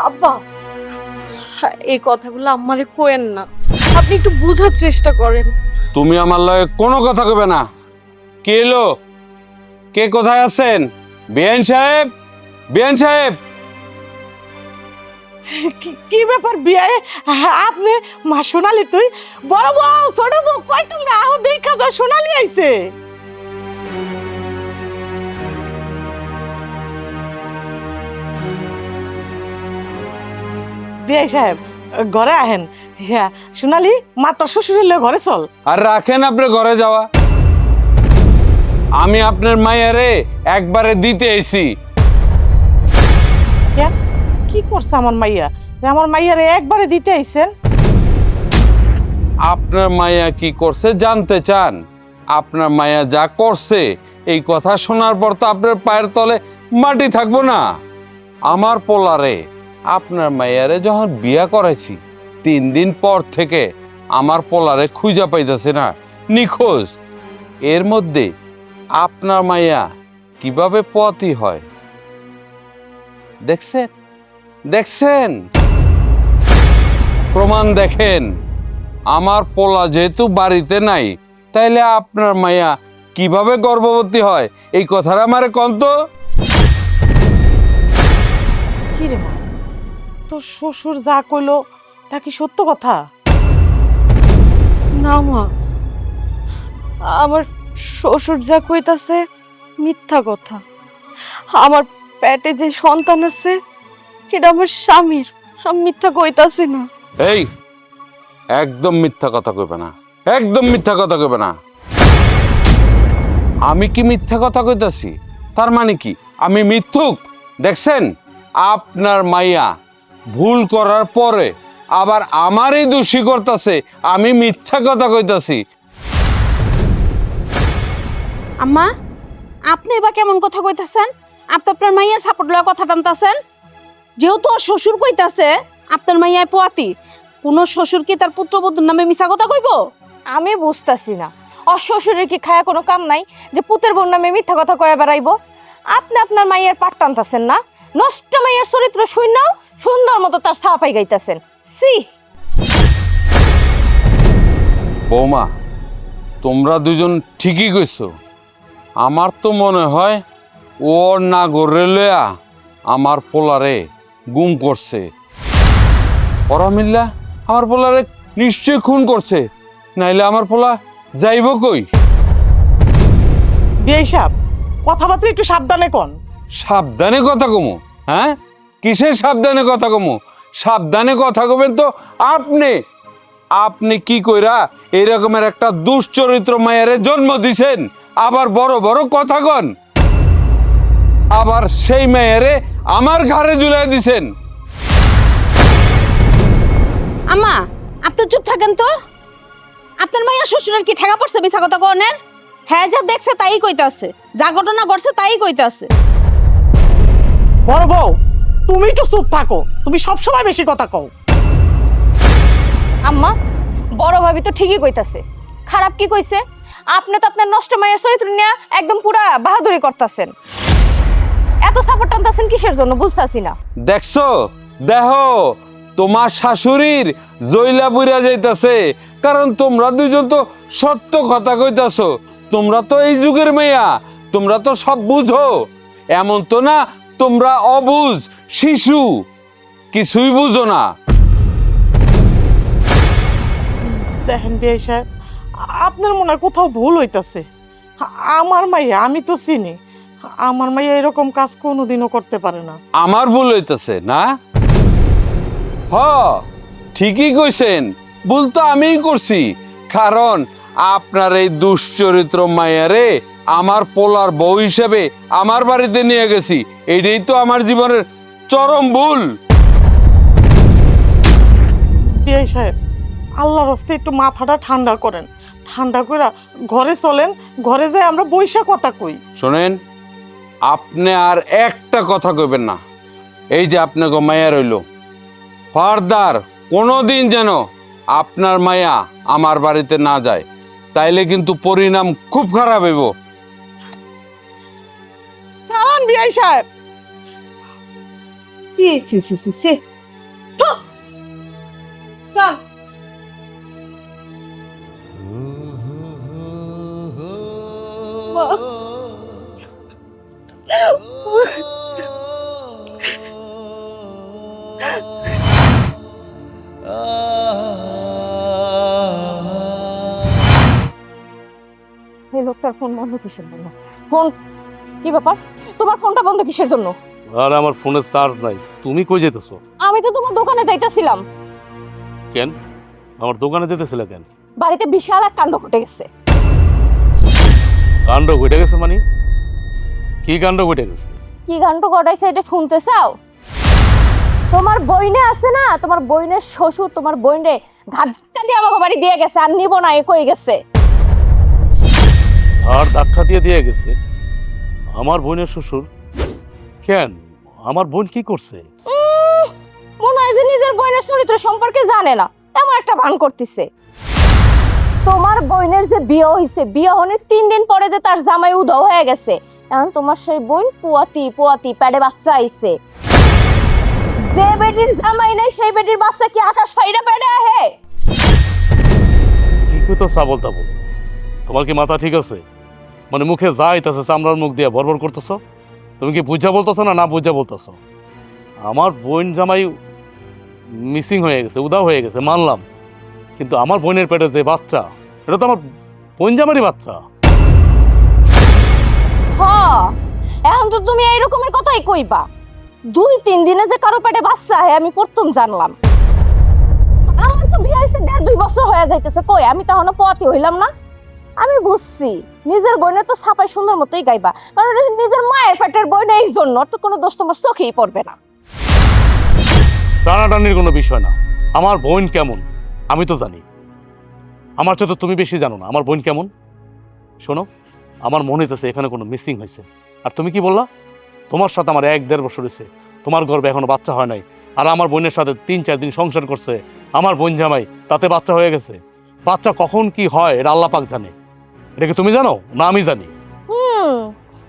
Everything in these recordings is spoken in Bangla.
আব্বা, এই কথাগুলো আমারে কোয়েন না, আপনি একটু বোঝার চেষ্টা করেন। তুমি আমার লগে কোনো কথা কইবে না। কে এলো? কে কোথায় আছেন? বিআইন সাহেব, বিআইন সাহেব। কি ব্যাপার বিয়ে? আপনি মা সোনালি, তুই বড় বউ ছোট বউ কই তোমরা? আহ দেখা তো সোনালি আইছে। বিয়ে সাহেব ঘরে আহেন। হ্যাঁ সোনালি, মা তোর শ্বশুরের ঘরে চল। আর রাখেন আপনি ঘরে যাওয়া। আমি আপনার মায়েরে একবারে দিতে এসি। কি করছে আমার মাইয়া? আমার মাইয়ারে একবারে দিতে আইছেন? আপনার মায়া কি করছে জানতে চান? আপনার মায়া যা করছে এই কথা শোনার পর তো আপনার পায়ের তলে মাটি থাকবো না। আমার পোলারে আপনার মায়ারে যখন বিয়া করেছি 3 দিন পর থেকে আমার পোলারে খুঁজা পাইতেছে না, নিখোঁজ। এর মধ্যে আপনার মায়া কিভাবে পথই হয় দেখছেন? দেখছেন? প্রমাণ দেখেন। আমার পোলা যেহেতু বাড়িতে নাই, তাইলে আপনার মায়া কিভাবে গর্ভবতী হয় এই কথাটা আমারে কন্ত। কি রে মা, তোর শ্বশুর যা কইলো তা কি সত্য কথা? না মা, আমার শ্বশুর যা কইতাছে মিথ্যা কথা। আমার পেটে যে সন্তান আছে সেটা আমার স্বামীর, আমি মিথ্যা কইতাছি না। এই একদম মিথ্যা কথা কইবে না, একদম মিথ্যা কথা কইবে না। আমি কি মিথ্যা কথা কইতাছি? তার মানে কি আমি মিথ্যুক? দেখছেন, আপনার মাইয়া ভুল করার পরে আবার আমারই দোষী করতেছে আমি মিথ্যা কথা কইতাছি। আম্মা, আপনি এবার কেমন কথা কইতাছেন? আপনি আপনার মাইয়ার সাপোর্ট লওয়া কথা টানতাছেন। যেহেতু ওর শ্বশুর কইতাছে আপনার মাইয়ায় পোয়াতি, কোন শ্বশুর কি তার পুত্রবধূর নামে মিছা কথা কইব? আমি বুঝতাছি না, ওর শ্বশুরের কি খায়া কোনো কাম নাই যে পুতের বোন নামে মিথ্যা কথা কয়ে বেড়াইবো? আপনি আপনার মাইয়ের পাট টানতাছেন না, নষ্ট মাইয়ের চরিত্র শুইনাও সুন্দর মতো তার ছাপাই গাইতাছেন। সি! বৌমা, তোমরা দুজন ঠিকই কইছো। আমার তো মনে হয় ওর না গড়ে লয়া আমার পোলারে গুম করছে। ওরা মিল্লা আমার পোলারে নিশ্চয় খুন করছে, নাইলে আমার পোলা যাইব কই? বিয়ে সাহেব কথাবার্তা একটু সাবধানে কোন। সাবধানে কথা কমু? হ্যাঁ, কিসের সাবধানে কথা কমু? সাবধানে কথা কবেন তো আপনি। আপনি কি কইরা এরকমের একটা দুশ্চরিত্র মায়েরে জন্ম দিছেন, আবার বড় বড় কথা কন, আবার সেই মেয়েরে আমার ঘাড়ে ঝুলাই দিছেন। আম্মা, আপনি চুপ থাকেন তো। আপনার মাইয়া শ্বশুরের কি ঠেকা পড়ছে মিছা কথা কনের? হ্যাঁ, যা দেখছে তাই কইতাছে, যা ঘটনা ঘটছে তাই কইতাছে। বড় বউ, তুমি একটু চুপ থাকো, তুমি সবসময় বেশি কথা কও। আম্মা, বড় ভাবি তো ঠিকই কইতাছে। খারাপ কি কইছে? আপনি তো আপনার নষ্ট মায়ের চরিত্র নিয়ে একদম পুরা বাহাদুরি করতেছেন। এত সাপোর্ট টানতাছেন কিসের জন্য বুঝতাছি না। দেখছো, দেখো তোমার শাশুড়ির জইলা বুইরা যাইতাছে, কারণ তোমরা দুইজন তো সত্য কথা কইতাছো। তোমরা তো এই যুগের মেয়া, তোমরা তো সব বুঝো। এমন তো না তোমরা অবুঝ শিশু, কিছুই বুঝো না। দেখেন বিয়ে সাহেব, আপনার মনে হয় কোথাও ভুল হইতাছে। আমার মাইয়া আমি তো চিনি, আমার মাইয়া এরকম কাজ কোনোদিনও করতে পারে না। আমার ভুল হইতেছে না? হ, ঠিকই কইছেন, ভুল তো আমিই করছি। কারণ আপনার এই দুশ্চরিত্র মায়ারে আমার পোলার বউ হিসেবে আমার বাড়িতে নিয়ে গেছি, এটাই তো আমার জীবনের চরম ভুল। বিয়ে সাহেব, আল্লাহর হস্তে একটু মাথাটা ঠান্ডা করেন, ঠান্ডা করে ঘরে চলেন, ঘরে যাই আমরা বৈশা কথা কই। শোনেন, আপনি আর একটা কথা কইবেন না। এই যে আপনাকে মায়া রইল, ফারদার কোনোদিন যেন আপনার মায়া আমার বাড়িতে না যায়, তাইলে কিন্তু পরিণাম খুব খারাপ হইব। কারণ বিয়ে সাহেব চল এই লোকটার ফোন বন্ধ কিসের জন্য? ফোন কি ব্যাপার? তোমার ফোনটা বন্ধ কিসের জন্য? আর আমার ফোনের চার্জ নাই। তুমি কই যেতেছো? আমি তো তোমার দোকানে যাইতাছিলাম। কেন আমার দোকানে যেতেছিলে কেন? বাড়িতে বিশাল এক কাণ্ড ঘটে গেছে। কাণ্ড ঘটে গেছে মানে? কি কাণ্ড ঘটে গেছে? কি কাণ্ড ঘটাইছে এটা শুনতে চাও? তোমার বইনে আছে না, তোমার বইনের শ্বশুর তোমার বইনে ধাক্কা দিয়ে আমাকে বাড়ি দিয়ে গেছে, আর নিব না, কই গেছে। আর ধাক্কা দিয়ে গেছে? আমার বোনের শ্বশুর? কেন আমার বোন কি করছে? মনে হয় যে নিজের বইনের চরিত্র সম্পর্কে জানে না, এমন একটা ভান করতেছে। তোমার বইনের যে বিয়ে হইছে, বিয়ে হনে 3 দিন পরে যে তার জামাই উধাও হয়ে গেছে, এখন তোমার সেই বোন পুয়াতি পেটে বাচ্চা আইছে। যে বেটির জামাই নাই সেই বেটির বাচ্চা কি আকাশ ফাইরা পেটে আহে? কিছু তো চাবল তাবল। তোমার কি মাথা ঠিক আছে? মানে মুখে যা আইতাছে চামড়ার মুখ দিয়ে ভরভর করতেছো। তুমি কি বুঝা বলতেছো না বুঝা বলতেছো? আমার বোন জামাই মিসিং হয়ে গেছে, উধাও হয়ে গেছে মানলাম, কিন্তু আমার বোনের পেটে যে বাচ্চা, এটা তো আমার বোন জামারই বাচ্চা। হ্যাঁ, এখন তো তুমি এইরকমের কথাই কইবা। 2-3 দিনে যে কারো পেটে বাচ্চা হয় আমি প্রথম জানলাম। আমার তো বিয়ে হয়েছে 1.5-2 বছর হয়ে যাইতেছে, কই আমি তখনও পথই হইলাম না। আমি বুঝছি নিজের বোনে তো ছাপাই সুন্দর মতোই গাইবা, কারণ এটা নিজের মায়ের পেটের বোন, এই জন্য তো কোনো দোষ তোমার চোখেই পড়বে না। টানাটানির কোনো বিষয় না। আমার বোন কেমন আমি তো জানি, আমার চেয়ে তো তুমি বেশি জানো না আমার বোন কেমন। শোনো, আমার মনে হইতেছে এখানে কোনো মিসিং হয়েছে। আর তুমি কি বললা? তোমার সাথে আমার 1-1.5 বছর হয়েছে, তোমার গর্ভে এখনো বাচ্চা হয় নাই, আর আমার বোনের সাথে 3-4 দিন সংসার করছে আমার বোন জামাই, তাতে বাচ্চা হয়ে গেছে। বাচ্চা কখন কি হয় এটা আল্লাহ পাক জানে। এটা কি তুমি জানো না আমি জানি?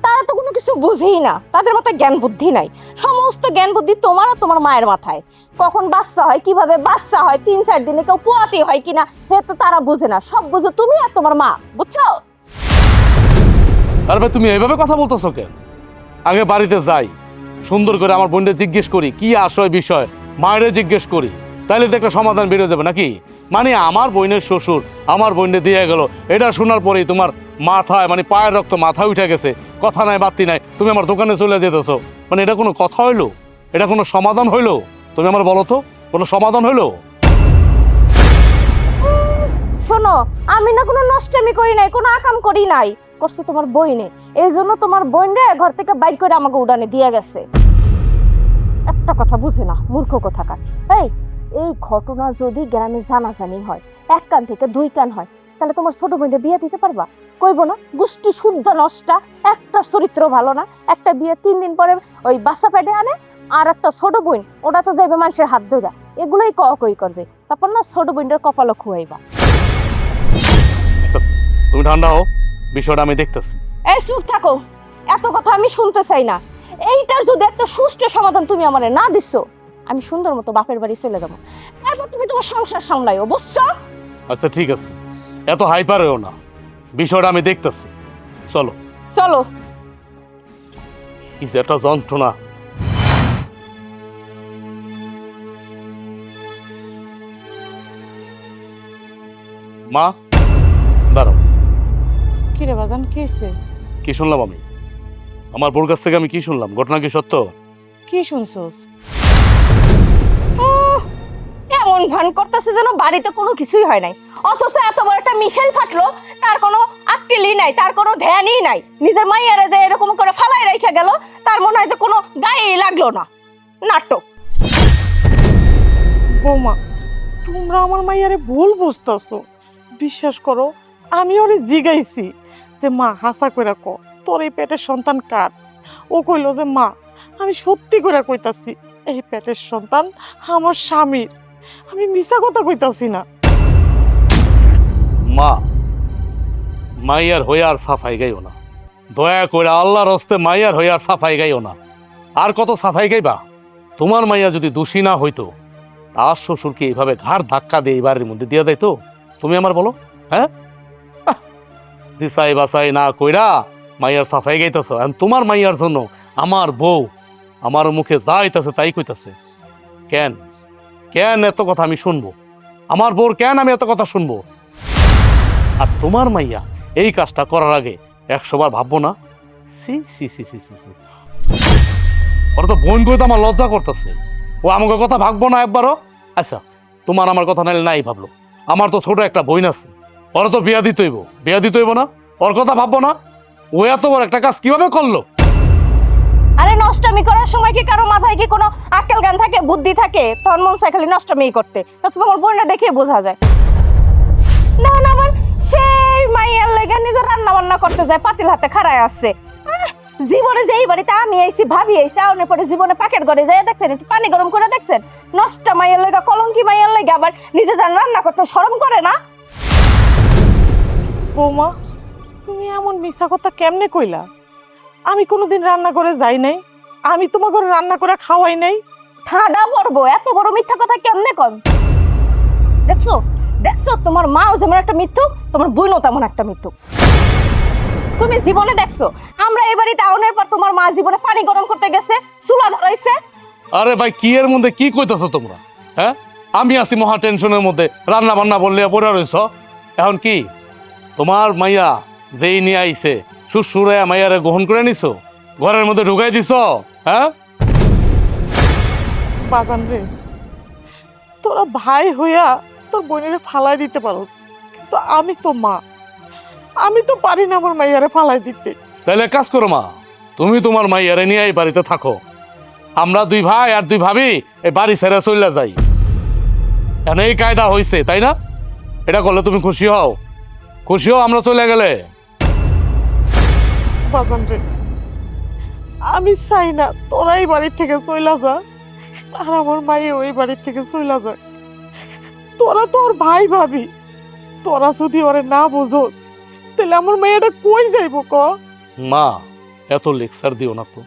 তারা তো কোনো কিছু বুঝেই না, তাদের মাথায় জ্ঞান বুদ্ধি নাই। সমস্ত জ্ঞান বুদ্ধি তোমার আর তোমার মায়ের মাথায়। কখন বাচ্চা হয়, কিভাবে বাচ্চা হয়, 3-4 দিনে কেউ পোয়াতি হয় কিনা, সে তো তারা বুঝে না। সব বুঝো তুমি আর তোমার মা, বুঝছো? আর ভাই তুমি এইভাবে কথা বলতেছো কেন? আগে বাড়িতে যাই, সুন্দর করে আমার বোনকে জিজ্ঞেস করি কি আসয় বিষয়, মায়েরে জিজ্ঞেস করি, তাইলে তো একটা সমাধান বেরোয় যাবে নাকি? মানে আমার বোনের শ্বশুর আমার বোনকে দিয়ে গেল, এটা শোনার পরেই তোমার মাথায় মানে পায়ের রক্ত মাথায় উঠে গেছে, কথা নাই বাত্তি নাই, তুমি আমার দোকানে চলে যেতেছো। মানে এটা কোনো কথা হইলো? এটা কোনো সমাধান হইলো? তুমি আমার বলো তো, কোনো সমাধান হইলো? শোনো, আমি না কোনো নষ্টামি করি নাই, কোনো আকাম করি নাই, করছে তোমার বইনে। এই জন্য তোমার বোন রে ঘর থেকে বাইর করে আমাকে উড়ানে দিয়ে গেছে। একটা কথা বুঝে না, মূর্খ কোথাকার। এই ঘটনা যদি গ্রামে জানাজানি হয়, 1 কান থেকে 2 কান হয়, তাহলে তোমার ছোট বোনটা বিয়ে দিতে পারবা? কইব না গোষ্ঠী শুদ্ধ নষ্টা, একটা চরিত্র ভালো না, একটা বিয়ে 3 দিন পরে ওই বাচ্চা পেটে আনে, আর একটা ছোট বোন ওটা তো দেবে মানুষের হাত ধরা, এগুলোই কই করবে। তারপর না ছোট বোনটার কপালও খুয়াইবা। আচ্ছা, তুমি ঠান্ডা হও, বিষয়টা আমি দেখতেছি। এই চুপ থাকো, এত কথা আমি শুনতে চাই না। এইটার যদি একটা সুষ্ঠু সমাধান তুমি আমারে না দিছো, আমি সুন্দর মতো বাপের বাড়ি চলে যাবো, তারপর তুমি তোমার সংসার সামলাইও, বুঝছো? আচ্ছা ঠিক আছে, এত হাইপার হও না, বিষয়টা আমি দেখতেছি। চলো চলো। কি যে একটা যন্ত্রণা। মা দাঁড়াও। কি রে বাজান, কি হয়েছে? কি শুনলাম আমি? আমার বোর কাছ থেকে আমি কি শুনলাম? ঘটনা কি সত্য? কি শুনছস? এমন ভান করতেছে যেন বাড়িতে কোনো কিছুই হয় নাই, অথচ এত বড় একটা মিশেল ফাটলো, তার কোনো আক্কেলই নাই, তার কোনো ধ্যানই নাই। নিজের মাইয়ারে যে এরকম করে ফালাই রেখে গেল, তার মনে হয় যে কোনো গায়েই লাগলো না। নাটক। বৌমা, তোমরা আমার মাইয়ারে ভুল বুঝতেছো। বিশ্বাস করো, আমি ওরে জিগাইছি যে মা হাসা কইরা ক তোর এই পেটের সন্তান কার? ও কইলো যে মা আমি সত্যি করে কইতাছি এই পেটের সন্তান আমার স্বামীর, আমি মিছা কথা কইতাছি না। মা, মাইয়ার হয়ে আর সাফাই গাইও না, দয়া করে আল্লাহর হস্তে মাইয়ার হয়ে আর সাফাই গাইও না। আর কত সাফাই গাইবা? তোমার মাইয়া যদি দোষী না হইতো, তার শ্বশুরকে এইভাবে ঘাড় ধাক্কা দিয়ে এই বাড়ির মধ্যে দিয়ে যাইতো? তুমি আমার বলো, হ্যাঁ? দিশাই বাসাই না কইরা মাইয়ার সাফাই গাইতেছ। তোমার মাইয়ার জন্য আমার বউ আমার মুখে যা হইতাছে তাই কইতাছে। কেন কেন এত কথা আমি শুনবো? আমার বউর কেন আমি এত কথা শুনবো? আর তোমার মাইয়া এই কাজটা করার আগে 100 বার ভাববো না? সি সি সি সি সি সি, ওরা তো বোন কইতে আমার লজ্জা করতেছে। ও আমাকে কথা ভাববো না একবারও? আচ্ছা, তোমার আমার কথা নাইলে নাই ভাবলো, আমার তো ছোট একটা বোন আছে, ওরা তো বিয়া দিতে হইব না? ওর কথা ভাববো না? ও এত বড় একটা কাজ কিভাবে করলো? আরে নষ্টমি করার সময় কি কারো মাথায় কি কোনো আক্কেল জ্ঞান থাকে, বুদ্ধি থাকে? তখন মন চায় খালি নষ্টমি করতে। তো তোমার বোনটা দেখে বোঝা যায় না না আমার সেই মাইয়ার লেগে নিজে রান্না বান্না করতে যায়, পাতিল হাতে খাড়ায় আছে। জীবনে যে এই বাড়িতে আমি আইছি, ভাবি আইছি, আউনের পরে জীবনে পাকের ঘরে যায় দেখছেন, একটু পানি গরম করে দেখছেন? নষ্ট মাইয়ার লেগে, কলঙ্কি মাইয়ার লেগে আবার নিজে রান্না করতে শরম করে না? বৌমা, তুমি এমন মিশা কথা কেমনে কইলা? আমি কোনোদিন রান্না করে যাই নাই, আমি তোমার ঘরে রান্না করে খাওয়াই নাই। ঠাডা পড়বো, এত বড় মিথ্যা কথা কেমনে কন? দেখছো দেখছো, তোমার মাও যেমন একটা মিথ্যুক, তোমার বোনও তেমন একটা মিথ্যুক। তুমি জীবনে দেখছো আমরা এই বাড়িতে আউনের পর তোমার মা জীবনে পানি গরম করতে গেছে, চুলা ধরাইছে? আরে ভাই, কি এর মধ্যে কি কইতাছো তোমরা? হ্যাঁ, আমি আছি মহা টেনশনের মধ্যে, রান্না বান্না বললে পড়ে রইছ। এখন কি তোমার মাইয়া যেই নিয়ে আইছে শ্বশুরে মাইয়ারে গ্রহণ করে নিছো, ঘরের মধ্যে ঢুকাই দিছ? হ্যাঁ, বাগান রে, তোরা ভাই হইয়া তোর বোনেরে ফালাই দিতে পারো, কিন্তু আমি তো মা, আমি তো পারি না আমার মাইয়ারে ফালাই দিতে। তাহলে এক কাজ করো মা, তুমি তোমার মাইয়ারে নিয়ে এই বাড়িতে থাকো, আমরা 2 ভাই আর 2 ভাবি এই বাড়ি ছেড়ে চলে যাই। এখন এই কায়দা হইছে, তাই না? এটা করলে তুমি খুশি হও? খুশি হও আমরা চলে গেলে? বাগান রে, আমি চাই না তোরা এই বাড়ির থেকে চইলা যাস আর আমার মাইয়ে ওই বাড়ির থেকে চইলা যায়। তোরা তোর ভাই ভাবি, তোরা যদি ওরে না বুঝোস তাহলে আমার মেয়েটা কই যাইব ক? মা, এত লেকচার দিও না তো,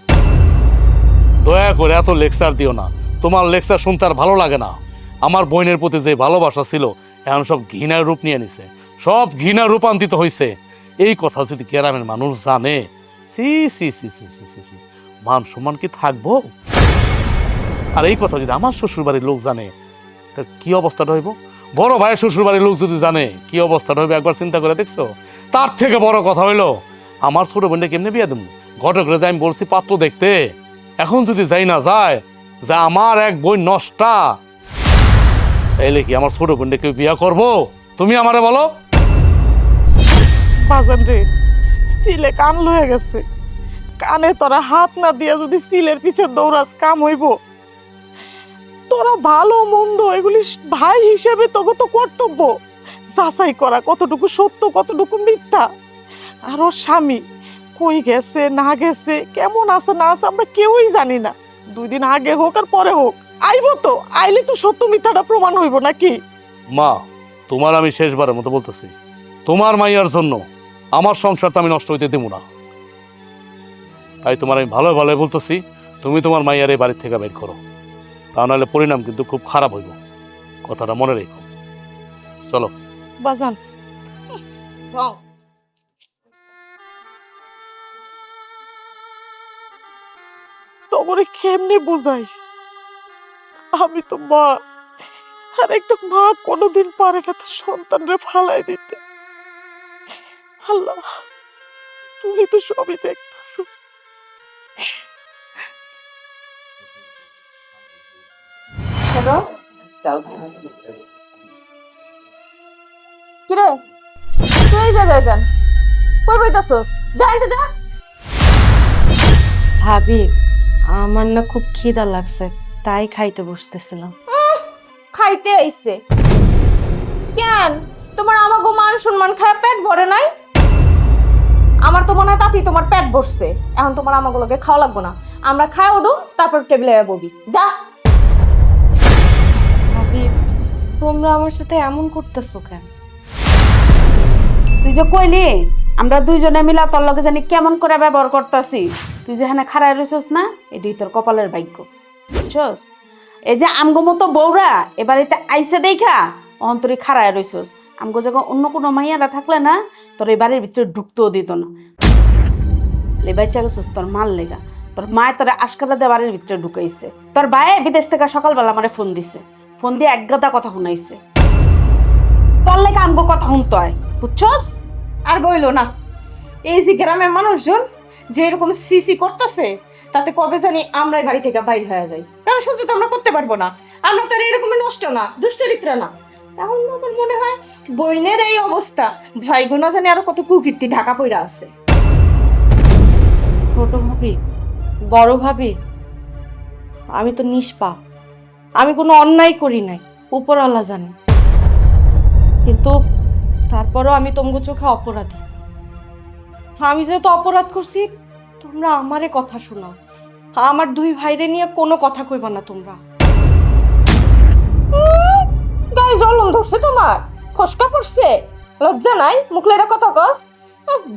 দয়া করে এত লেকচার দিও না। তোমার লেকচার শুনতে আর ভালো লাগে না। আমার বোনের প্রতি যে ভালোবাসা ছিল এখন সব ঘৃণার রূপ নিয়ে নিছে, সব ঘৃণার রূপান্তরিত হয়েছে। এই কথা যদি গ্রামের মানুষ জানে, সি সি সি সি সি সি সি, মান সম্মান কি থাকবো? আর এই কথা যদি আমার শ্বশুর বাড়ির লোক জানে, তার কি অবস্থাটা হইব? বড় ভাইয়ের শ্বশুর বাড়ির লোক যদি জানে, কি অবস্থাটা হইবে একবার চিন্তা করে দেখছো? তার থেকে বড় কথা হইলো, আমার ছোট বোনটা কেমনে বিয়ে দেবো? ঘটকরে যে আমি বলছি পাত্র দেখতে, এখন যদি যাই না যায় যে আমার এক বোন নষ্টা, তাইলে কি আমার ছোট বোনটা কেউ বিয়ে করবো? তুমি আমারে বলো। বাগান রে, সিলে কান লয়ে গেছে, কানে তোরা হাত না দিয়া যদি সিলের পিছে দৌড়াস কাম হইব? তোরা ভালো মন্দ এগুলি ভাই হিসেবে তোকে তো কর্তব্য যাচাই করা, কতটুকু সত্য কতটুকু মিথ্যা। আর ওর স্বামী কই গেছে না গেছে, কেমন আছে না আছে আমরা কেউই জানি না। 2 দিন আগে হোক আর পরে হোক আইবো তো, আইলে তো সত্য মিথ্যাটা প্রমাণ হইব নাকি? মা, তোমার আমি শেষবারের মতো বলতেছি, তোমার মাইয়ার জন্য আমার সংসারটা আমি নষ্ট হইতে দেবো না। তাই তোমার আমি ভালো ভালো বলতেছি, তুমি তোমার মাইয়ার এই বাড়ির থেকে বের করো, তা নাহলে পরিণাম কিন্তু খুব খারাপ হইব। কথাটা মনে রেখো। চলো বাজান, তোমরে কেমনে বুঝাই? আমি তো মা, আর একটা মা কোনোদিন পারে না তো সন্তানরে ফালাই দিতে। আল্লাহ, তুমি তো সবই দেখতেছো। কিরে তুই এই জায়গায় কেন? কই বইতাছস? যা আনতে যা। ভাবি, আমার না খুব খিদা লাগছে, তাই খাইতে বসতেছিলাম। খাইতে আইছে কেন? তোমার আমাগো মান সম্মান খায় পেট ভরে নাই? আমার তো মনে হয় তাতেই তোমার পেট ভরছে। এখন তোমার আমাগুলোকে খাওয়া লাগবো না, আমরা খাই উঠুম, তারপর টেবিলে ববি। যা। ভাবি, তোমরা আমার সাথে এমন করতেছো কেন? তুই যে কইলি আমরা 2 জনে মিলা তোর লগে জানি কেমন করে ব্যবহার করতাছি, তুই যেখানে খাড়ায় রইছস না, এটাই তোর কপালের ভাগ্য। বুঝছস? এই যে আমগো মতো বউরা এ বাড়িতে আইসে দেখা অন্তরে খাড়ায় রইছস। আমগো যখন অন্য কোনো মাইয়ারা থাকলে না তোর এই বাড়ির ভিতরে ঢুকতেও দিত না। এই বাচ্চা গেছস তোর মাল লেগা, তোর মায় তোর আশকারা দিয়ে বাড়ির ভিতরে ঢুকাইছে। তোর ভাই বিদেশ থেকে সকালবেলা আমারে ফোন দিছে, ফোন দিয়ে এক গাদা কথা শুনাইছে। তোর লেগে আমগো কথা শুনতে হয়, বুঝছস? আর বইলো না, এই যে গ্রামের মানুষজন যে এরকম সিসি করতেছে তাতে কবে জানি আমরা এই বাড়ি থেকে বাইর হয়ে যাই, কারণ সহ্য তো আমরা করতে পারবো না। আমরা তো আর এরকম নষ্ট না, দুশ্চরিত্রা না। এখন আমার মনে হয় বইনের এই অবস্থা, ভাইগুলো জানি আরো কত কুকীর্তি ঢাকা পড়া আছে। ছোট ভাবি, বড় ভাবি, আমি তো নিষ্পাপ, আমি কোনো অন্যায় করি নাই, উপরওয়ালা জানি। কিন্তু তারপরও আমি তোমার চোখে অপরাধী। আমি যেহেতু অপরাধ করছি, তোমরা আমারে কথা শোনাও। আমার দুই ভাইরে নিয়ে কোনো কথা কইবা না তোমরা। গায়ে জ্বলন ধরছে তোমার, ফসকা পড়ছে, লজ্জা নাই? মুখলেরা কথা কস।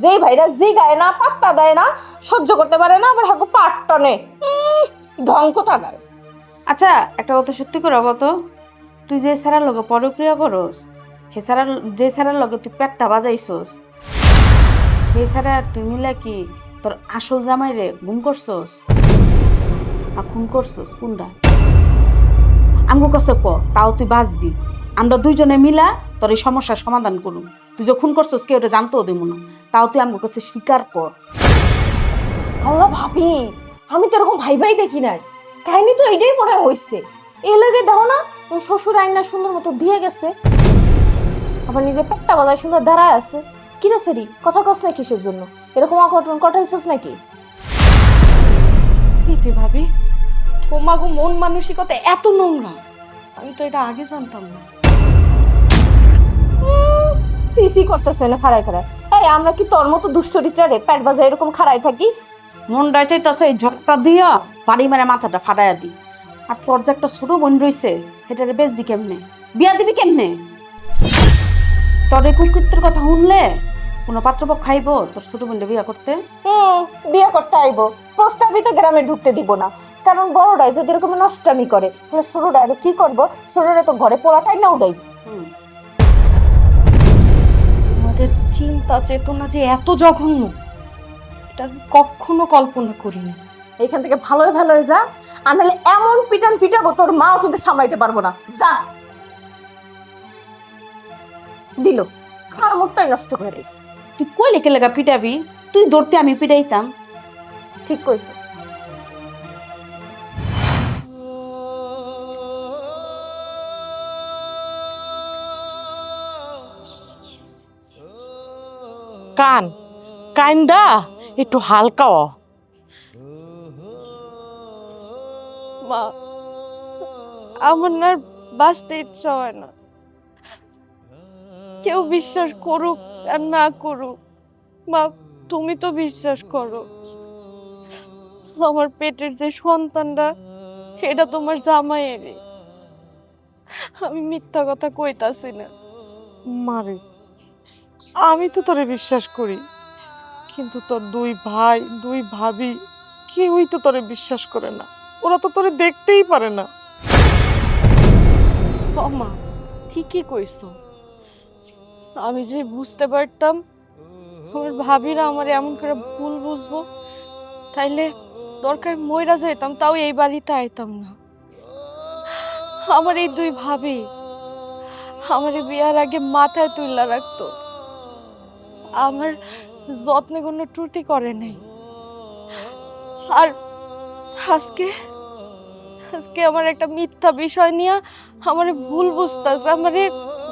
যেই ভাইরা যে গায়ে না, পাত্তা দেয় না, সহ্য করতে পারে না, আবার হাকু পাট টানে। ঢং কোথাকার। আচ্ছা একটা কথা সত্যি করে কত, তুই যে স্যারের লগে পরক্রিয়া করস, হে স্যারের যে স্যারের লগে তুই পেটটা বাজাইছস, হে স্যার আর তুই মিলে কি তোর আসল জামাইরে গুম করছস না খুন করছস? কোনটা আমগো কাছে ক, তাও তুই বাঁচবি। আমরা দুইজনে মিলা তোর এই সমস্যার সমাধান করুম। তুই যে খুন করছস কেউ ওটা জানতেও দেব না, তাও তুই আমগো কাছে স্বীকার কর। আল্লাহ ভাবি, আমি তো এরকম ভাই ভাই দেখি নাই, কাহিনী তো এইটাই মনে হয়েছে। এ লাগে দেখো না, তোর শ্বশুর আইনা সুন্দর মতো দিয়ে গেছে, আবার নিজে পেটটা বাজায় সুন্দর দাঁড়ায় আছে। কি রে সেরি, কথা কস না কিসের জন্য? এরকম অঘটন ঘটাইছস নাকি? জি ভাবি, তোমাগো মন মানসিকতা এত নোংরা, আমি তো এটা আগে জানতাম না। সিসি করতেছে না খাড়ায় খাড়ায়। এই আমরা কি তোর মতো দুশ্চরিত্রারে পেট বাজায় এরকম খাড়ায় থাকি? মনটা চাইতেছে এই ঝটকা দিয়া বাড়ি মেরে মাথাটা ফাটাইয়া দি। আর তোর যে একটা ছোট বোন রয়েছে, সেটারে বেচবি কেমনে, বিয়া দিবি কেমনে? তোর এই কুকৃত্যের কথা শুনলে কোনো পাত্রপক্ষ খাইব তোর ছোট বোনটা বিয়া করতে? বিয়ে করতে আইব, প্রস্তাবই তো গ্রামে ঢুকতে দিব না, কারণ বড়টাই যদি এরকম নষ্টামি করে তাহলে ছোটটা আরো কি করবো? ছোটরা তো ঘরে পোড়াটাই না উঠাই। আমাদের চিন্তা চেতনা যে এত জঘন্য, এটা আমি কখনো কল্পনা করিনি। এখান থেকে ভালোই ভালোই যা, আর নাহলে এমন পিটান পিটাবো তোর মাও কিন্তু সামলাইতে পারবো না। যা, দিল আর মুখটাই নষ্ট করে দিস। তুই কই লেখে লেখা পিটাবি? তুই দৌড়তে আমি পিটাইতাম। ঠিক কইছ। কান কাইন্দা একটু হালকা হ। মা, আমার না আর বাঁচতে ইচ্ছা হয় না। কেউ বিশ্বাস করুক আর না করুক, মা তুমি তো বিশ্বাস করো, আমার পেটের যে সন্তানটা সেটা তোমার জামাইয়েরই। আমি মিথ্যা কথা কইতাছি না। মারে, আমি তো তোরে বিশ্বাস করি, কিন্তু তোর দুই ভাই দুই ভাবি কেউই তো তোরে বিশ্বাস করে না, ওরা তো তোরে দেখতেই পারে না। ও মা, ঠিকই কইছো। আমি যে বুঝতে পারতাম আমার ভাবিরা আমার এমন করে ভুল বুঝবো, তাইলে দরকার মইরা যাইতাম, তাও এই বাড়িতে আইতাম না। আমার এই দুই ভাবি আমার বিয়ার আগে মাথায় তুইলা রাখতো, আমার যত্নে কোনো ত্রুটি করে নাই। আর আজকে আজকে আমার একটা মিথ্যা বিষয় নিয়ে আমার ভুল বুঝতেছে, আমারে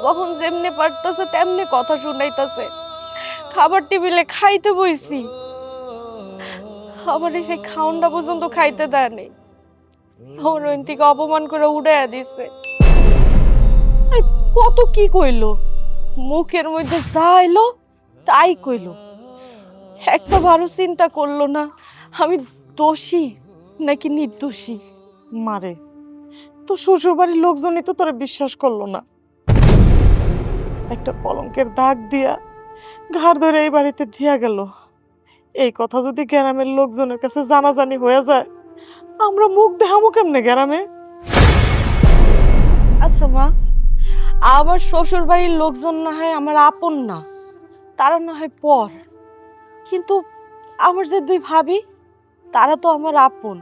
যখন যেমনে পারতেছে তেমনি কথা শুনাইতেছে। খাবার টেবিলে খাইতে বইছি, আমার সেই খাওনটা পর্যন্ত খাইতে দেয় নেই, আমার ওই থেকে অপমান করে উড়াইয়া দিছে। কত কি কইলো, মুখের মধ্যে যা এলো তাই কইলো, একটা ভালো চিন্তা করলো না আমি দোষী নাকি নির্দোষী। মারে, তো শ্বশুর বাড়ির লোকজনই তো তোরা বিশ্বাস করলো না, একটা কলঙ্কের দাগ দিয়া ঘাড় ধরে এই বাড়িতে দিয়া গেল। এই কথা যদি গ্রামের লোকজনের কাছে জানাজানি হয়ে যায়, আমরা মুখ দেখাবো কেমনে গ্রামে? আচ্ছা মা, আমার শ্বশুর বাড়ির লোকজন না হয় আমার আপন না, তারা না হয় পর, কিন্তু আমার যে দুই ভাবি তারা তো আমার আপন।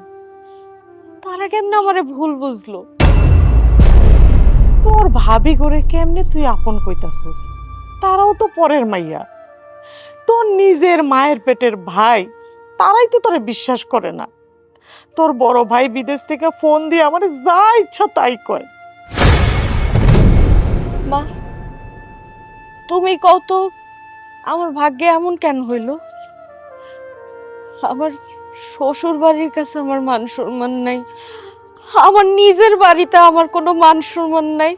তারা কেমনে আমারে ভুল বুঝলো? তোর ভাবি করে কেমনে তুই আপন কইতাছিস? তারাও তো পরের মাইয়া। তোর নিজের মায়ের পেটের ভাই, তারাই তো তোরে বিশ্বাস করে না। তোর বড় ভাই বিদেশ থেকে ফোন দিয়ে আমার যা ইচ্ছা তাই কয়। মা, তুমি কও তো আমার ভাগ্যে এমন কেন হইল? আমার শ্বশুর বাড়ির কাছে আমার মান সম্মান নাই, আমার নিজের বাড়িতে আমার কোনো মান সম্মান নাই,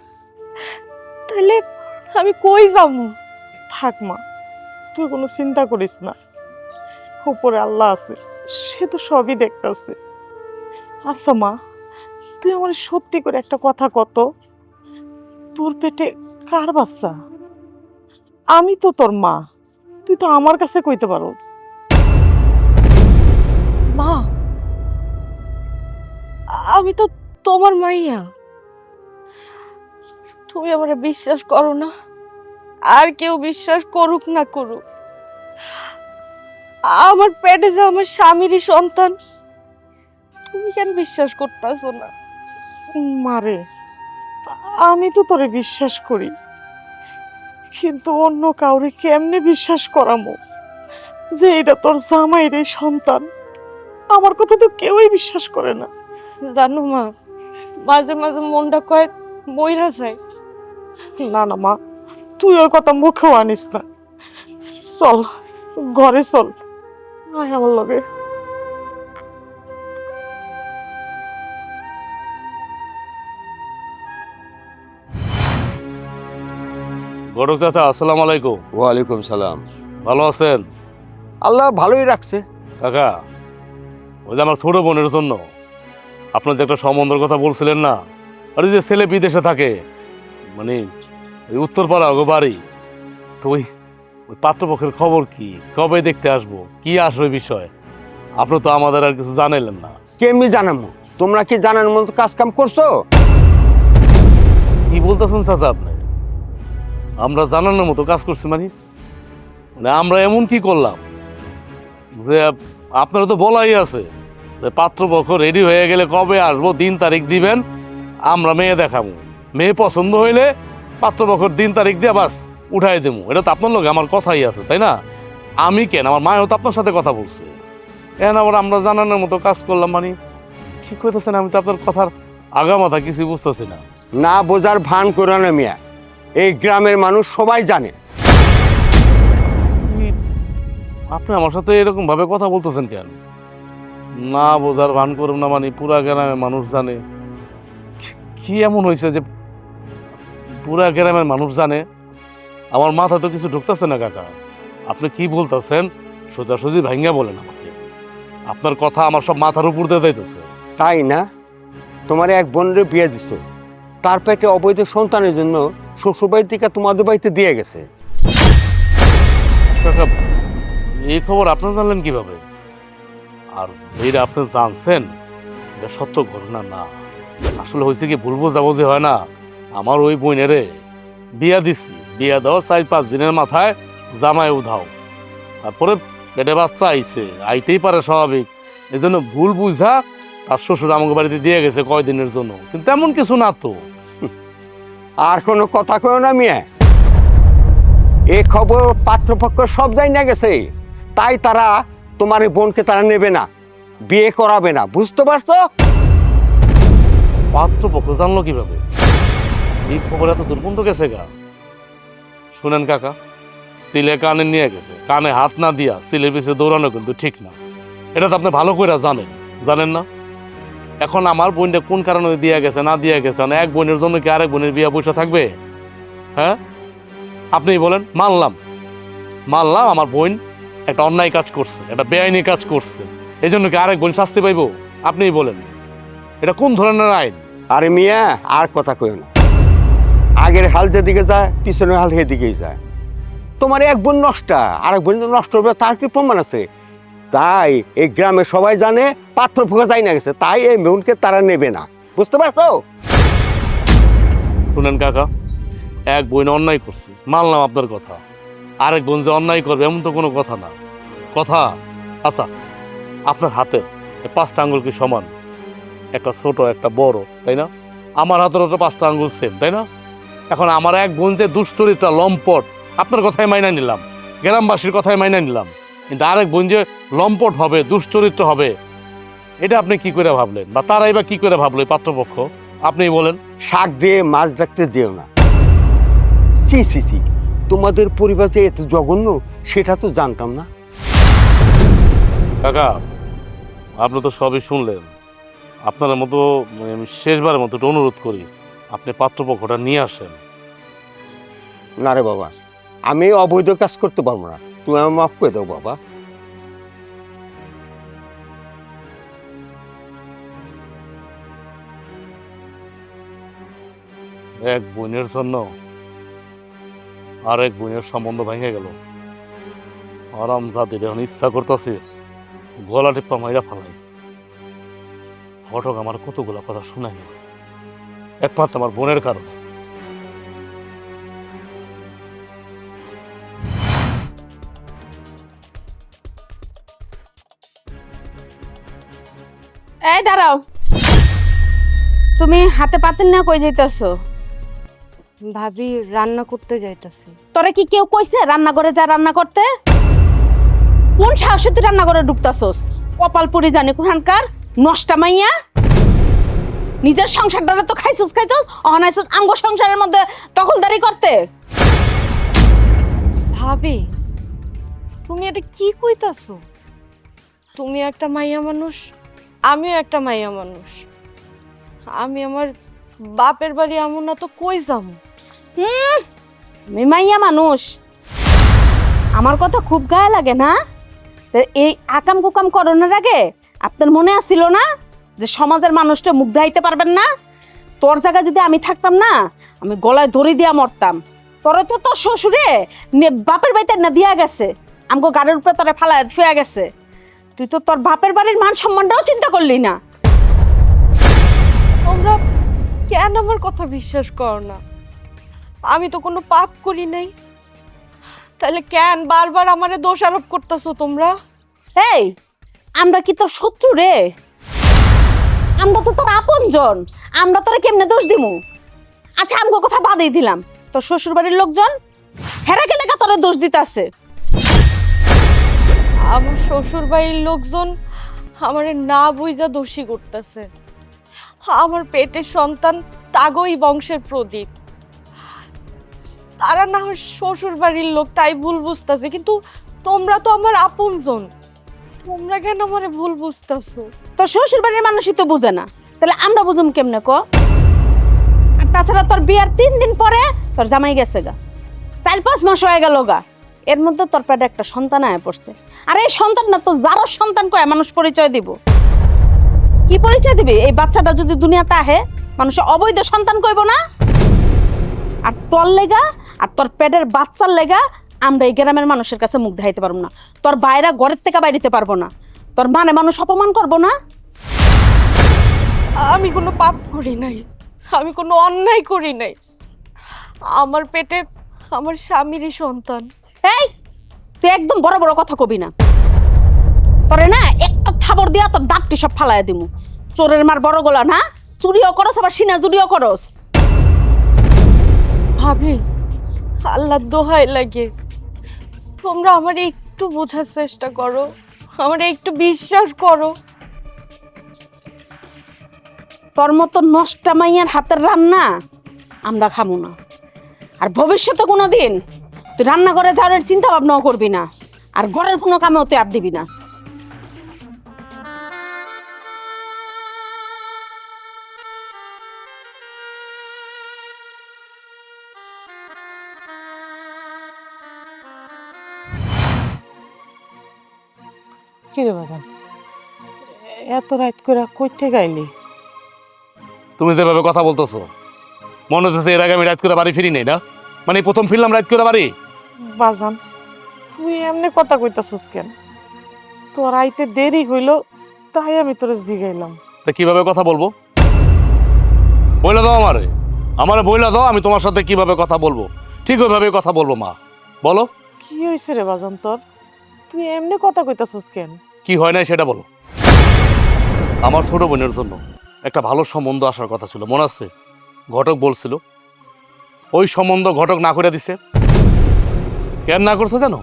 তাহলে আমি কই যাবো? থাক মা, তুই কোনো চিন্তা করিস না, উপরে আল্লাহ আছে, সে তো সবই দেখতেছে। আচ্ছা মা, তুই আমার সত্যি করে একটা কথা কত, তোর পেটে কার বাচ্চা? আমি তো তোর মা, তুই তো আমার কাছে কইতে পারো। মা, আমি তো তোমার মাইয়া। তুমি আমারে বিশ্বাস করো না, আর কেউ বিশ্বাস করুক না করুক, আমার পেটে যে আমার স্বামীরই সন্তান, তুমি কেন বিশ্বাস করতেছো না? মারে, আমি তো তোরে বিশ্বাস করি, কিন্তু অন্য কাউরে কেমনে বিশ্বাস করামো যে এটা তোর জামাইরে সন্তান? আমার কথা তো কেউই বিশ্বাস করে না। জানো মা, মাঝে মাঝে মনটা কয় মইরা যায়। না না মা, তুই ওই কথা মুখেও আনিস না। চল ঘরে চল, আয় আমার লগে। ঘটক চাচা, আসসালামু আলাইকুম। ওয়ালাইকুম সালাম। ভালো আছেন? আল্লাহ ভালোই রাখছে। কাকা, ওই যে আমার ছোট বোনের জন্য আপনার যে একটা সম্বন্ধের কথা বলছিলেন না, আর ওই যে ছেলে বিদেশে থাকে, মানে ওই উত্তরপাড়া গো বাড়ি, তো ওই ওই পাত্রপক্ষের খবর কি, কবে দেখতে আসবো, কি আসবে বিষয়? আপনি তো আমাদের আর কিছু জানাইলেন না। কেমনি জানাবো? তোমরা কি জানার মতো কাজ কাম করছো? কি বলতেছেন চাচা আপনি? আমরা জানানোর মতো কাজ করছি মানে আমরা এমন কি করলাম যে আপনারা তো বলাই আছে যে পাত্রপক্ষ রেডি হয়ে গেলে কবে আসবো, দিন তারিখ দিবেন, আমরা মেয়ে দেখাবো, মেয়ে পছন্দ হইলে পাত্রপক্ষের দিন তারিখ দিয়ে বাস উঠাই দেবো। এটা তো আপনার লগে আমার কথাই আছে, তাই না? আমি কেন, আমার মায়ও তো আপনার সাথে কথা বলছে। এখন আবার আমরা জানানোর মতো কাজ করলাম মানে কি করতেছেন? আমি তো আপনার কথার আগামাথা কিছু বুঝতেছি না। না বোঝার ভান করো না মিয়া, এই গ্রামের মানুষ সবাই জানে। আপনি আমার সাথে এরকম ভাবে কথা বলতেছেন কেন? না বোঝার ভান করুন না মানে পুরা গ্রামের মানুষ জানে? কি এমন হয়েছে যে পুরা গ্রামের মানুষ জানে? আমার মাথা তো কিছু ঢুকতেছে না কাকা। আপনি কি বলতেছেন সোজাসুজি ভাঙ্গা বলেন আমাকে। আপনার কথা আমার সব মাথার উপর দিয়ে যাইতেছে। তাই না? তোমার এক বোনের বিয়ে দিছে, তার পেটে অবৈধ সন্তানের জন্য শ্বশুরবাড়ি থেকে তোমাদের বাড়িতে দিয়ে গেছে। কাকা, এই খবর আপনারা জানলেন কিভাবে? আর যেটা আপনি জানছেন এটা সত্য ঘটনা না। আসলে হয়েছে কি, ভুল বোঝাবুঝি হয় না। আমার ওই বোনেরে বিয়া দিচ্ছি, বিয়া দেওয়ার 4-5 দিনের মাথায় জামাই উধাও, তারপরে পেটে বাচ্চা আইছে, আইতেই পারে স্বাভাবিক। এই জন্য ভুল বুঝা তার শ্বশুর আমাকে বাড়িতে দিয়ে গেছে কয়দিনের জন্য, কিন্তু এমন কিছু না তো। আর কোনো কথা কয় না মিয়া, এই খবর পাত্রপক্ষ সব জানা গেছে, তাই তারা তোমার এই বোনকে তারা নেবে না, বিয়ে করাবে না, বুঝতে পারছো? পাত্রপক্ষ জানলো কিভাবে? এই খবর এত দুর্বন্ধ গেছে গা। শুনেন কাকা, সিলে কানে নিয়ে গেছে, কানে হাত না দিয়া সিলের পিছিয়ে দৌড়ানো কিন্তু ঠিক না। এটা তো আপনি ভালো করে জানেন, জানেন না? এখন আমার বোনটা কোন কারণে দিয়া গেছে না দিয়া গেছে, না এক বোনের জন্য কি আরেক বোনের বিয়ে বসে থাকবে? হ্যাঁ, আপনি বলেন। মানলাম মানলাম আমার বোন একটা অন্যায় কাজ করছে, একটা বেআইনি কাজ করছে, এই জন্য কি আরেক বোন শাস্তি পাইব? আপনিই বলেন, এটা কোন ধরনের আইন? আরে মিয়া, আর কথা কই না, আগের হাল যেদিকে যায় পিছনের হাল সেদিকেই যায়। তোমার এক বোন নষ্ট, আর এক বোন নষ্ট হবে তার কি প্রমাণ আছে? তাই এই গ্রামে সবাই জানে পাত্রপক্ষ যাই না গেছে, তাই এই বোনকে তারা নেবে না, বুঝতে পারছো? শুনেন কাকা, এক বোন অন্যায় করছে, মানলাম আপনার কথা। আরেক বোন যে অন্যায় করবে এমন তো কোনো কথা না। কথা আচ্ছা, আপনার হাতের এই 5টা আঙ্গুল কি সমান? একটা ছোট একটা বড়, তাই না? আমার হাতের ওটা 5টা আঙ্গুল সেম, তাই না? এখন আমার এক বোন যে দুশ্চরিত্রা লম্পট, আপনার কথাই মাইনা নিলাম, গ্রামবাসীর কথাই মাইনা নিলাম, কিন্তু আরেক বোন যে লম্পট হবে, দুশ্চরিত্র হবে, এটা আপনি কি করে ভাবলেন? বা তারাই বা কি করে ভাবলো এই পাত্রপক্ষ? আপনি বলেন। শাক দিয়ে মাছ রাখতে যেও না। চি চি চি, তোমাদের পরিবার যে এত জঘন্য সেটা তো জানতাম না। কাকা, আপনি তো সবই শুনলেন। আপনার মতো আমি শেষবারের মতো একটু অনুরোধ করি, আপনি পাত্রপক্ষটা নিয়ে আসেন। না রে বাবা, আমি অবৈধ কাজ করতে পারবো না, তুমি আমার মাফ করে দাও বাবা। এক বোনের জন্য আর এক বোনের সম্বন্ধ ভেঙে গেল। আরাম জাতির এখন ইচ্ছা করতেছে গলা টিপ্পা মাইরা ফেলাই। ঘটক আমার কতগুলা কথা শোনাই, একমাত্র আমার বোনের কারণে। এই দাঁড়াও, তুমি হাতে পাতিল না কই যাইতাছো? ভাবি রান্না করতে যাইতাছি। তোরে কি কেউ কইছে রান্নাঘরে যা রান্না করতে? কোন সাহসে তুই রান্নাঘরে ঢুকতাছস? কপালপুরি জানি কোনখানকার নষ্টা মাইয়া। নিজের সংসারটা তো খাইছস অনাইছস আঙ্গ সংসারের মধ্যে দখলদারি করতে। ভাবি তুমি এটা কি কইতাছো? তুমি একটা মাইয়া মানুষ, আমিও একটা মাইয়া মানুষ। আমি আমার বাপের বাড়ি এমন না তো কই যাবো? আমি মাইয়া মানুষ, আমার কথা খুব গায়ে লাগে না? তো এই আকাম কুকাম করোনার আগে আপনার মনে আসছিল না যে সমাজের মানুষটা মুখ দেখাইতে পারবেন না? তোর জায়গায় যদি আমি থাকতাম না, আমি গলায় দড়ি দিয়া মরতাম। তোরে তো তোর শ্বশুরে বাপের বাড়িতে না দিয়া গেছে, আমগো গাড়ির উপরে তোরে ফালায় ফেয়া গেছে। তুই তো তোর বাপের বাড়ির মান সম্মানটাও চিন্তা করলি না। তোমরা কেন আমার কথা বিশ্বাস করো না? আমি তো কোনো পাপ করি নাই, তাহলে কেন বারবার আমারে দোষ আরোপ করতেছো তোমরা? এই, আমরা কি তোর শত্রু রে? আমরা তো তোর আপনজন, আমরা তোরা কেমনে দোষ দিমু? আচ্ছা আমগো কথা বাদেই দিলাম, তোর শ্বশুর বাড়ির লোকজন হেরা কে লেখা তোরা দোষ দিতাছে? আমার শ্বশুর বাড়ির লোকজন আমারে না বুঝা দোষী করতেছে। আমার পেটের সন্তান তাগই বংশের প্রদীপ। তারা না হয় শ্বশুর বাড়ির লোক তাই ভুল বুঝতেছে, কিন্তু তোমরা তো আমার আপনজন, তোমরা কেন আমারে ভুল বুঝতেছো? তোর শ্বশুর বাড়ির মানুষই তো বুঝে না, তাহলে আমরা বুঝুম কেমনে ক? আর তাছাড়া তোর বিয়ার 3 দিন পরে তোর জামাই গেছে গা, 4-5 মাস হয়ে গেল গা, এর মধ্যে তোর পেটে একটা সন্তান আয় পড়ছে। আর এই সন্তান না তোর যারও সন্তান কয় মানুষ পরিচয় দিব। কি পরিচয় দিবি? এই বাচ্চাটা যদি দুনিয়াতে আহে মানুষের অবৈধ সন্তান কইব না? আর তোর লেগা আর তোর পেটের বাচ্চার লেগা আমরা এই গ্রামের মানুষের কাছে মুখ দেখাইতে পারবো না, তোর বাইরা ঘরের থেকে বাইরিতে পারবো না, তোর মানে মানুষ অপমান করবো না। আমি কোনো পাপ করি নাই, আমি কোনো অন্যায় করি নাই। আমার পেটে আমার স্বামীরই সন্তান। এই, তুই একদম বড় বড় কথা কবি না, তোরে না একটা থাবর দিয়া তোর দাঁতটি সব ফালাইয়া দিমু। চোরের মার বড় গলা না, চুরিও করস আবার সিনা চুরিও করস। ভাবি আল্লাহ দোহাই লাগে, তোমরা আমার একটু বোঝার চেষ্টা করো, আমার একটু বিশ্বাস করো। তোর মতো নষ্টা মাইয়ার হাতের রান্না আমরা খামু না। আর ভবিষ্যতে কোনোদিন তুই রান্নাঘরে যাওয়ার চিন্তা ভাবনাও করবি না, আর ঘরের কোনো কামেও তুই আর দিবি না। কি রে বাজান, এত রাত করে কইতে গাইলি? তুমি যেভাবে কথা বলতেছো মনে হচ্ছে এর আগে আমি রাত করে বাড়ি ফিরি নাই না? মানে এই প্রথম ফিরলাম রাত করে বাড়ি। বাজান তুই এমনি কথা কইতাছিস কেন? তোর আইতে দেরি হইল, তাই আমি তোরে জিগাইলাম। তা কিভাবে কথা বলবো? বইলা দাও আমারে, আমারে বইলা দাও, আমি তোমার সাথে কিভাবে কথা বলবো ঠিক ওইভাবে কথা বলবো। মা বলো, কি হয়েছে রে বাজান তোর? তুই এমনি কথা কইতাছিস কেন? কি হয় নাই সেটা বলো। আমার ছোট বোনের জন্য একটা ভালো সম্বন্ধ আসার কথা ছিল, মনে আছে? ঘটক বলছিল, ওই সম্বন্ধ ঘটক না করে দিছে। কেন না করছে জানো?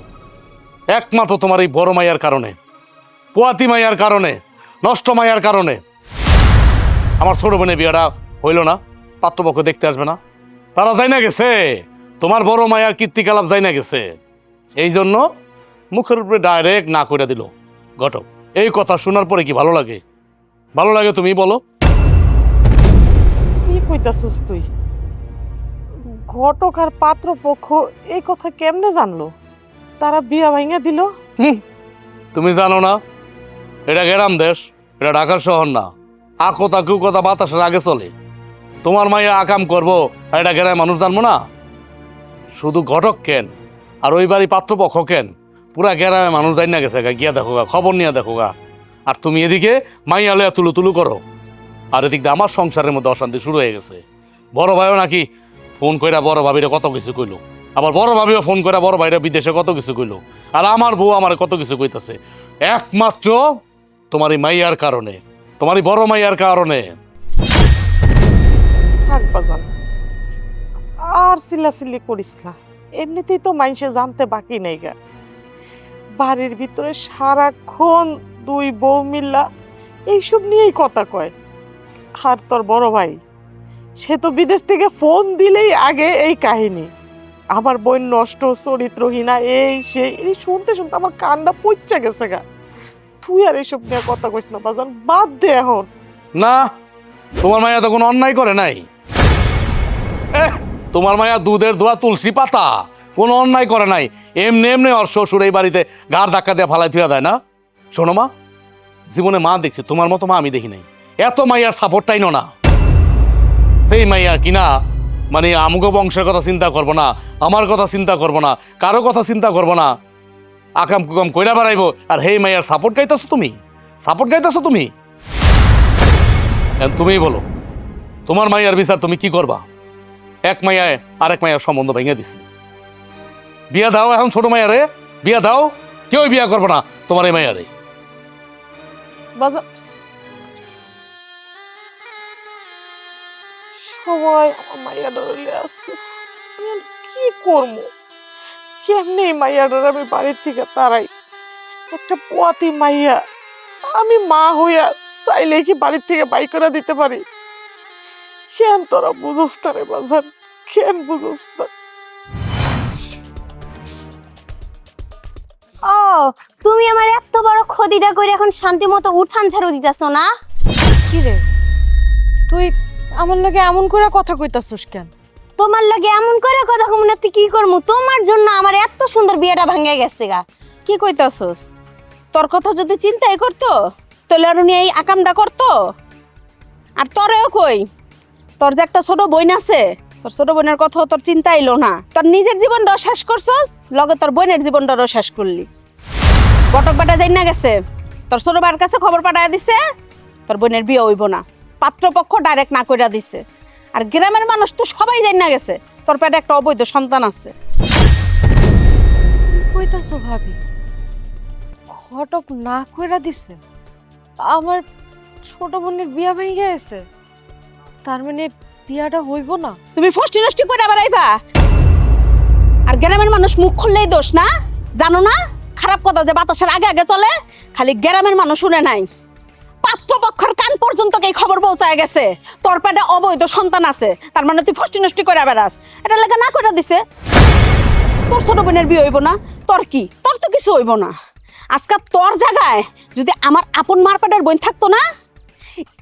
একমাত্র তোমার এই বড় মাইয়ার কারণে, পোয়াতি মাইয়ার কারণে, নষ্ট মাইয়ার কারণে আমার ছোট বোনের বিয়েটা হইল না। পাত্রপক্ষ দেখতে আসবে না, তারা যাই না গেছে। তোমার বড় মাইয়ার কীর্তিকলাপ যাই না গেছে, এই জন্য মুখের উপরে ডাইরেক্ট না করে দিল ঘটক। এই কথা শোনার পরে কি ভালো লাগে? ভালো লাগে? তুমি বলো। কি কইতাছিস তুই? ঘটক আর পাত্রপক্ষ এই কথা কেমনে জানলো? তারা বিয়া ভাঙা দিল? তুমি জানো না এটা গ্রাম দেশ, এটা ঢাকার শহর না। আকো তাকু কথা বাতাসের আগে চলে। তোমার মাইয়া আকাম করবো আর এটা গ্রামের মানুষ জানবো না? শুধু ঘটক কেন আর ওই বাড়ি পাত্রপক্ষ কেন, পুরা গ্রামের মানুষ জানি না গেছে। গিয়া দেখো গা, খবর নিয়ে দেখো গা। আর তুমি এদিকে মাইয়া লয়া তুলু তুলু করো, আর এদিক দিয়ে আমার সংসারের মধ্যে অশান্তি শুরু হয়ে গেছে। বড় ভাইও নাকি ফোন কইরা বড় ভাবিরা কত কিছু কইলো, আবার বড় ভাবিও ফোন কইরা বড় ভাইরা বিদেশে কত কিছু কইলো, আর আমার বউ আমার কত কিছু কইতাছে। একমাত্র তোমার এই মাইয়ার কারণে, তোমার এই বড় মাইয়ার কারণে। থাক বাজান, আর চিল্লাচিল্লি করিস না। এমনিতেই তো মানুষে জানতে বাকি নেই গা। বাড়ির ভিতরে সারাক্ষণ দুই বউ মিল্লা এইসব নিয়েই কথা কয়। আর তোর বড় ভাই, সে তো বিদেশ থেকে ফোন দিলেই আগে এই কাহিনী, আমার বোন নষ্ট, চরিত্রহীনা, এই সেই। এই শুনতে শুনতে আমার কানটা পচে গেছে গা। তুই আর এইসব নিয়ে কথা কইস না বাজান, বাদ দে এখন। না, তোমার মাইয়া তো কোনো অন্যায় করে নাই। তোমার মাইয়া দুধের ধোয়া তুলসী পাতা, কোনো অন্যায় করে নাই। এমনি এমনি ওর শ্বশুর এই বাড়িতে ঘাড় ধাক্কা দিয়ে ফালাই থুয়া দেয় না। শোনো মা, জীবনে মা দেখছি, তোমার মতো মা আমি দেখি নাই। এত মাইয়ার সাপোর্টটাই না, সেই মাইয়া কিনা মানে আমগো বংশের কথা চিন্তা করবো না, আমার কথা চিন্তা করবো না, কারো কথা চিন্তা করবো না, আকাম কুকাম কইরা বেড়াইবো। আর হেই মাইয়ার সাপোর্ট গাইতেছো তুমি, সাপোর্ট গাইতেছো তুমি। তুমিই বলো, তোমার মাইয়ার বিচার তুমি কি করবা? এক মাইয়ায় আরেক মাইয়ার সম্বন্ধ ভেঙে দিছি। বিয়া দাও এখন ছোট মাইয়ারে, বিয়া দাও। কেউ বিয়া করবো না তোমার এই মাইয়ারে। বাজান, সবাই আমার মাইয়া ডরে আসছে, আমি আর কি করবো? কেমনে এই মাইয়া ডরে আমি বাড়ির থেকে তারাই? একটা পোয়াতি মাইয়া, আমি মা হইয়া চাইলে কি বাড়ির থেকে বাই করে দিতে পারি? কেন তোরা বুঝোস না রে বাজান, কেন বুঝোস না? ও, তুমি আমার এত বড় ক্ষতিটা করে এখন শান্তি মতো উঠান ঝাড়ু দিতেছো না? কি রে, তুই আমার লগে এমন করে কথা কইতাছিস কেন? তোমার লাগে এমন করে কথা কম না, তুই কি করমু? তোমার জন্য আমার এত সুন্দর বিয়েটা ভাঙে গেছে গা। কি কইতাছস? তোর কথা যদি চিন্তাই করতো তাহলে আর উনি এই আকামটা করতো? আর তোরেও কই, তোর যে একটা ছোট বোন আছে, তোর ছোট বোনের কথা তোর চিন্তা এলো না। তোর নিজের জীবনটাও শেষ করছস, লগে তোর বোনের জীবনটাও শেষ করলি। ঘটক বাটা যাই না গেছে, তোর ছোট ভাইয়ের কাছে খবর পাঠায় দিছে তোর বোনের বিয়ে হইব না, পাত্রপক্ষ ডাইরেক্ট না কইরা দিছে। আর গ্রামের মানুষ তো সবাই যাই না গেছে তোর পেটে একটা অবৈধ সন্তান আছে। কইতাছো ভাবি, ঘটক না কইরা দিছে? আমার ছোট বোনের বিয়া ভেঙে গেছে, তার মানে বিয়াটা হইব না? তুমি ফষ্টি নষ্টি করে বেড়াইবা? আর গ্রামের মানুষ মুখ খুললেই দোষ না, জানো না? খারাপ কথা যে বাতাসের আগে আগে চলে, খালি গ্রামের মানুষ শুনে নাই, পাত্রপক্ষের কান পর্যন্ত এই খবর পৌঁছায় গেছে তোর পেটে অবৈধ সন্তান আছে। তার মানে তুই ফষ্টি নষ্টি করে বেড়াস, এটা লেখা না করে দিছে। তোর ছোট বোনের বিয়ে হইব না, তোর কি? তোর তো কিছু হইব না। আজকে তোর জায়গায় যদি আমার আপন মার পেটের বোন থাকতো না,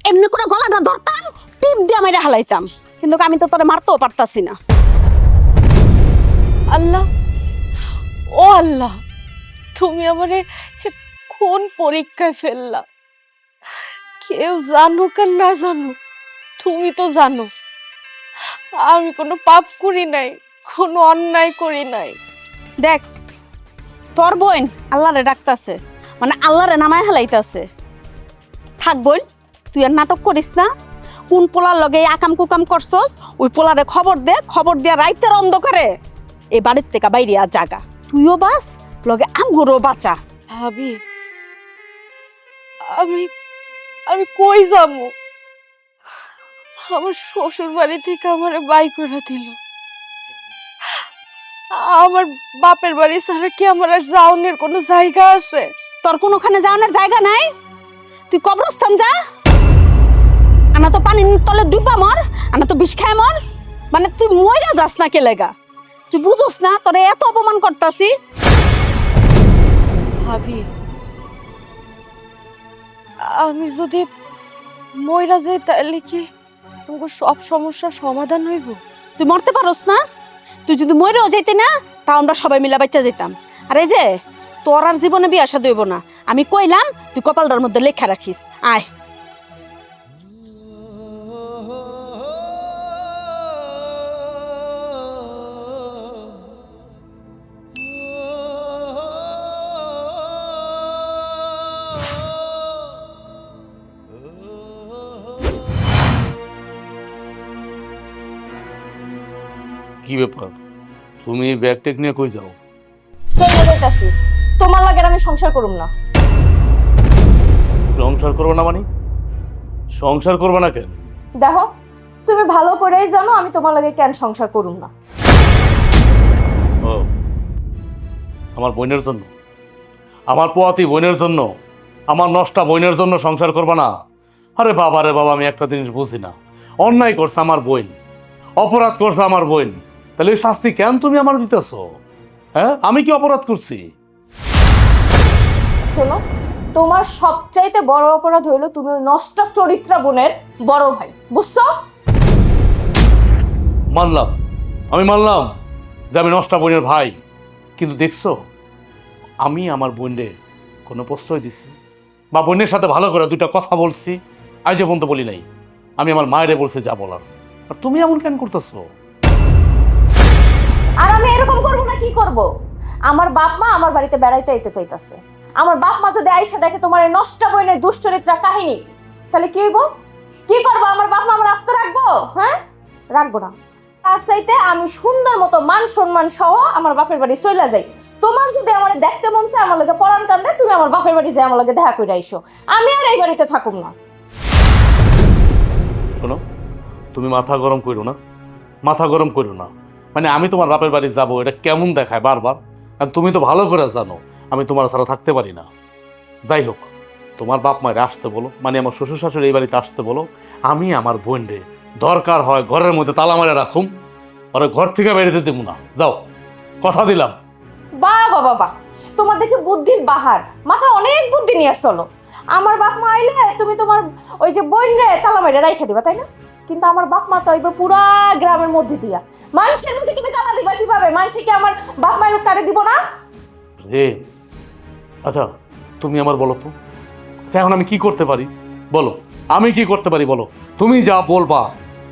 এমনি করে গলাটা ধরতাম, টিপ দিয়ে মেরে হালাইতাম। কিন্তু আমি তো তোরে মারতেও পারতাছি না। আল্লাহ, ও আল্লাহ, তুমি আমারে কোন পরীক্ষায় ফেললা? কেউ জানুক আর না জানুক, তুমি তো জানো আমি কোনো পাপ করি নাই, কোনো অন্যায় করি নাই। দেখ, তোর বোন আল্লাহরে ডাকতাছে, মানে আল্লাহরে নামায় হেলাইতেছে। থাক বোন, তুই আর নাটক করিস না। কোন পোলার লগে এই আকাম কুকাম করছস ওই পোলারে খবর দে, খবর দিয়া রাইতের অন্ধকারে এই বাড়ির থেকে বাইরে আর জাগা। তুইও বাস লগে আমগুরও বাঁচা। ভাবি, আমি আমি কই যাবো? আমার শ্বশুর বাড়ি থেকে আমার বাই করে দিল। আমার বাপের বাড়ি ছাড়া কি আমার আর যাওনের কোনো জায়গা আছে? তোর কোনোখানে যাওয়ার জায়গা নাই? তুই কবরস্থান যা। আনা তো পানির তলে ডুবা মর, আনা তো বিষ খায় মর। মানে তুই মইরা যাস না কে লেগা? তুই বুঝোস না তোরে এত অপমান করতাছি? ভাবি, আমি যদি মইরা যাই তাহলে কি আমার সব সমস্যার সমাধান হইব? তুই মরতে পারোস না? তুই যদি মরেও যাইতি না তা আমরা সবাই মিলা বাচ্চা যেতাম। আর এই যে তোর আর জীবনে বিয়ে আসা দইব না, আমি কইলাম তুই কপালটার মধ্যে লেখা রাখিস। আয়। কি ব্যাপার, তুমি ব্যাগ টেক নিয়ে কই যাও? চলে যাইতাছি, তোমার লাগে আমি সংসার করুম না। সংসার করবো না মানে? সংসার করবো না কেন? দেখো, তুমি ভালো করেই জানো আমি তোমার লাগে কেন সংসার করুম না। ও, আমার বোনের জন্য, আমার পোয়াতি বোনের জন্য, আমার নষ্টা বোনের জন্য সংসার করবা না? আরে বাবা রে বাবা, আমি একটা জিনিস বুঝি না। অন্যায় করছে আমার বোন, অপরাধ করছে আমার বোন, তাহলে এই শাস্তি কেন তুমি আমার দিতেছ? হ্যাঁ, আমি কি অপরাধ করছি? শোনো, তোমার সবচাইতে বড় অপরাধ হইলো তুমি ওই নষ্ট চরিত্রা বোনের বড় ভাই, বুঝছো? মানলাম, আমি মানলাম যে আমি নষ্টা বোনের ভাই, কিন্তু দেখছো আমি আমার বোনের কোনো প্রশ্রয় দিচ্ছি বা বোনের সাথে ভালো করে দুইটা কথা বলছি? আজ যে পর্যন্ত বলি নাই। আমি আমার মায়েরে বলছি যা বলার, আর তুমি এমন কেন করতেছো? আর আমি এরকম করবো না কি করব? আমার বাপ মা আমার বাড়িতে বেড়াইতে আইতে চাইতাছে। আমার বাপ মা যদি আইসা দেখে তোমার এই নষ্ট বইনের দুশ্চরিত্রা কাহিনী, তাহলে কি হইব? কি করবো? আমার বাপ মা আমার আস্তে রাখবো? হ্যাঁ, রাখবো না। তার চাইতে আমি সুন্দর মতো মান সম্মান সহ আমার বাপের বাড়ি চলে যাই। তোমার যদি আমার দেখতে মন চায় আমার লগে পরাণ কান্দে, তুমি আমার বাপের বাড়ি যাই আমার লগে দেখা করে আইসো। আমি আর এই বাড়িতে থাকুম না। শোনো, তুমি মাথা গরম করো না, মাথা গরম করো না। মানে আমি তোমার বাপের বাড়ি যাবো এটা কেমন দেখায় বারবার? আর তুমি তো ভালো করে জানো আমি তোমার ছাড়া থাকতে পারি না। যাই হোক, তোমার বাপ মায়ের আসতে বলো, মানে আমার শ্বশুর শাশুড়ি এই বাড়িতে আসতে বলো। আমি আমার বোনরে দরকার হয় ঘরের মধ্যে তালা মারে রাখুম, ওরা ঘর থেকে বেরোতে দেবো না। যাও, কথা দিলাম। বাবা বাবা, তোমার দেখে বুদ্ধির বাহার, মাথা অনেক বুদ্ধি নিয়ে চলো। আমার বাপ মা আইলে তুমি তোমার ওই যে বোন রে তালা মেরে রাইখা দিবা, তাই না? কিন্তু আমার বাপ মা তো আইবে পুরা গ্রামের মধ্যে দিয়া। মানুষের মধ্যে তুমি তালা দিবা কিভাবে? মানুষে কি আমার বাপ মায়ের কারে দিব না? রে, আচ্ছা তুমি আমার বলো তো, আচ্ছা এখন আমি কি করতে পারি বলো? আমি কি করতে পারি বলো? তুমি যা বলবা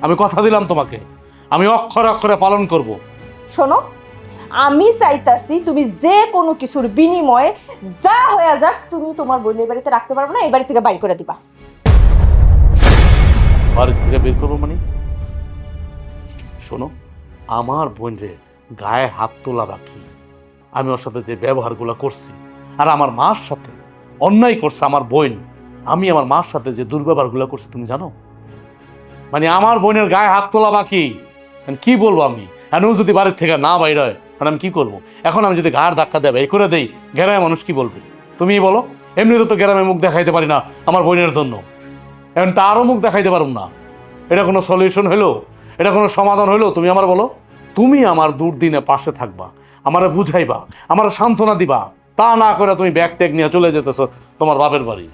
আমি কথা দিলাম তোমাকে, আমি অক্ষরে অক্ষরে পালন করব। শোনো, আমি চাইতাছি তুমি যে কোনো কিছুর বিনিময়ে যা হয়ে যাক তুমি তোমার বোনের বাড়িতে রাখতে পারবে না, এই বাড়ি থেকে বাইর করে দিবা। বাড়ির থেকে বের করবো মানে? শোনো, আমার বোনরে গায়ে হাত তোলা বাকি। আমি ওর সাথে যে ব্যবহারগুলো করছি, আর আমার মার সাথে অন্যায় করছে আমার বোন, আমি আমার মার সাথে যে দুর্ব্যবহারগুলো করছি তুমি জানো? মানে আমার বোনের গায়ে হাত তোলা বাকি। কি বলবো আমি? আর ও যদি বাড়ির থেকে না বাইর হয় মানে আমি কি করবো? এখন আমি যদি গায়ের ধাক্কা দেবে এই করে দেই, গ্রামের মানুষ কি বলবে তুমিই বলো? এমনিতে তো গ্রামে মুখ দেখাইতে পারি না আমার বোনের জন্য, এখন তারও মুখ দেখাইতে পারুম না। এটা কোনো সলিউশন হইলো? এটা কোনো সমাধান হইলো? তুমি আমার বলো। তুমি আমার দুর্দিনে পাশে থাকবা, আমারে বুঝাইবা, আমার সান্ত্বনা দিবা, তা না করে তুমি ব্যাগ ট্যাগ নিয়ে চলে যেতেছো তোমার বাপের বাড়ি।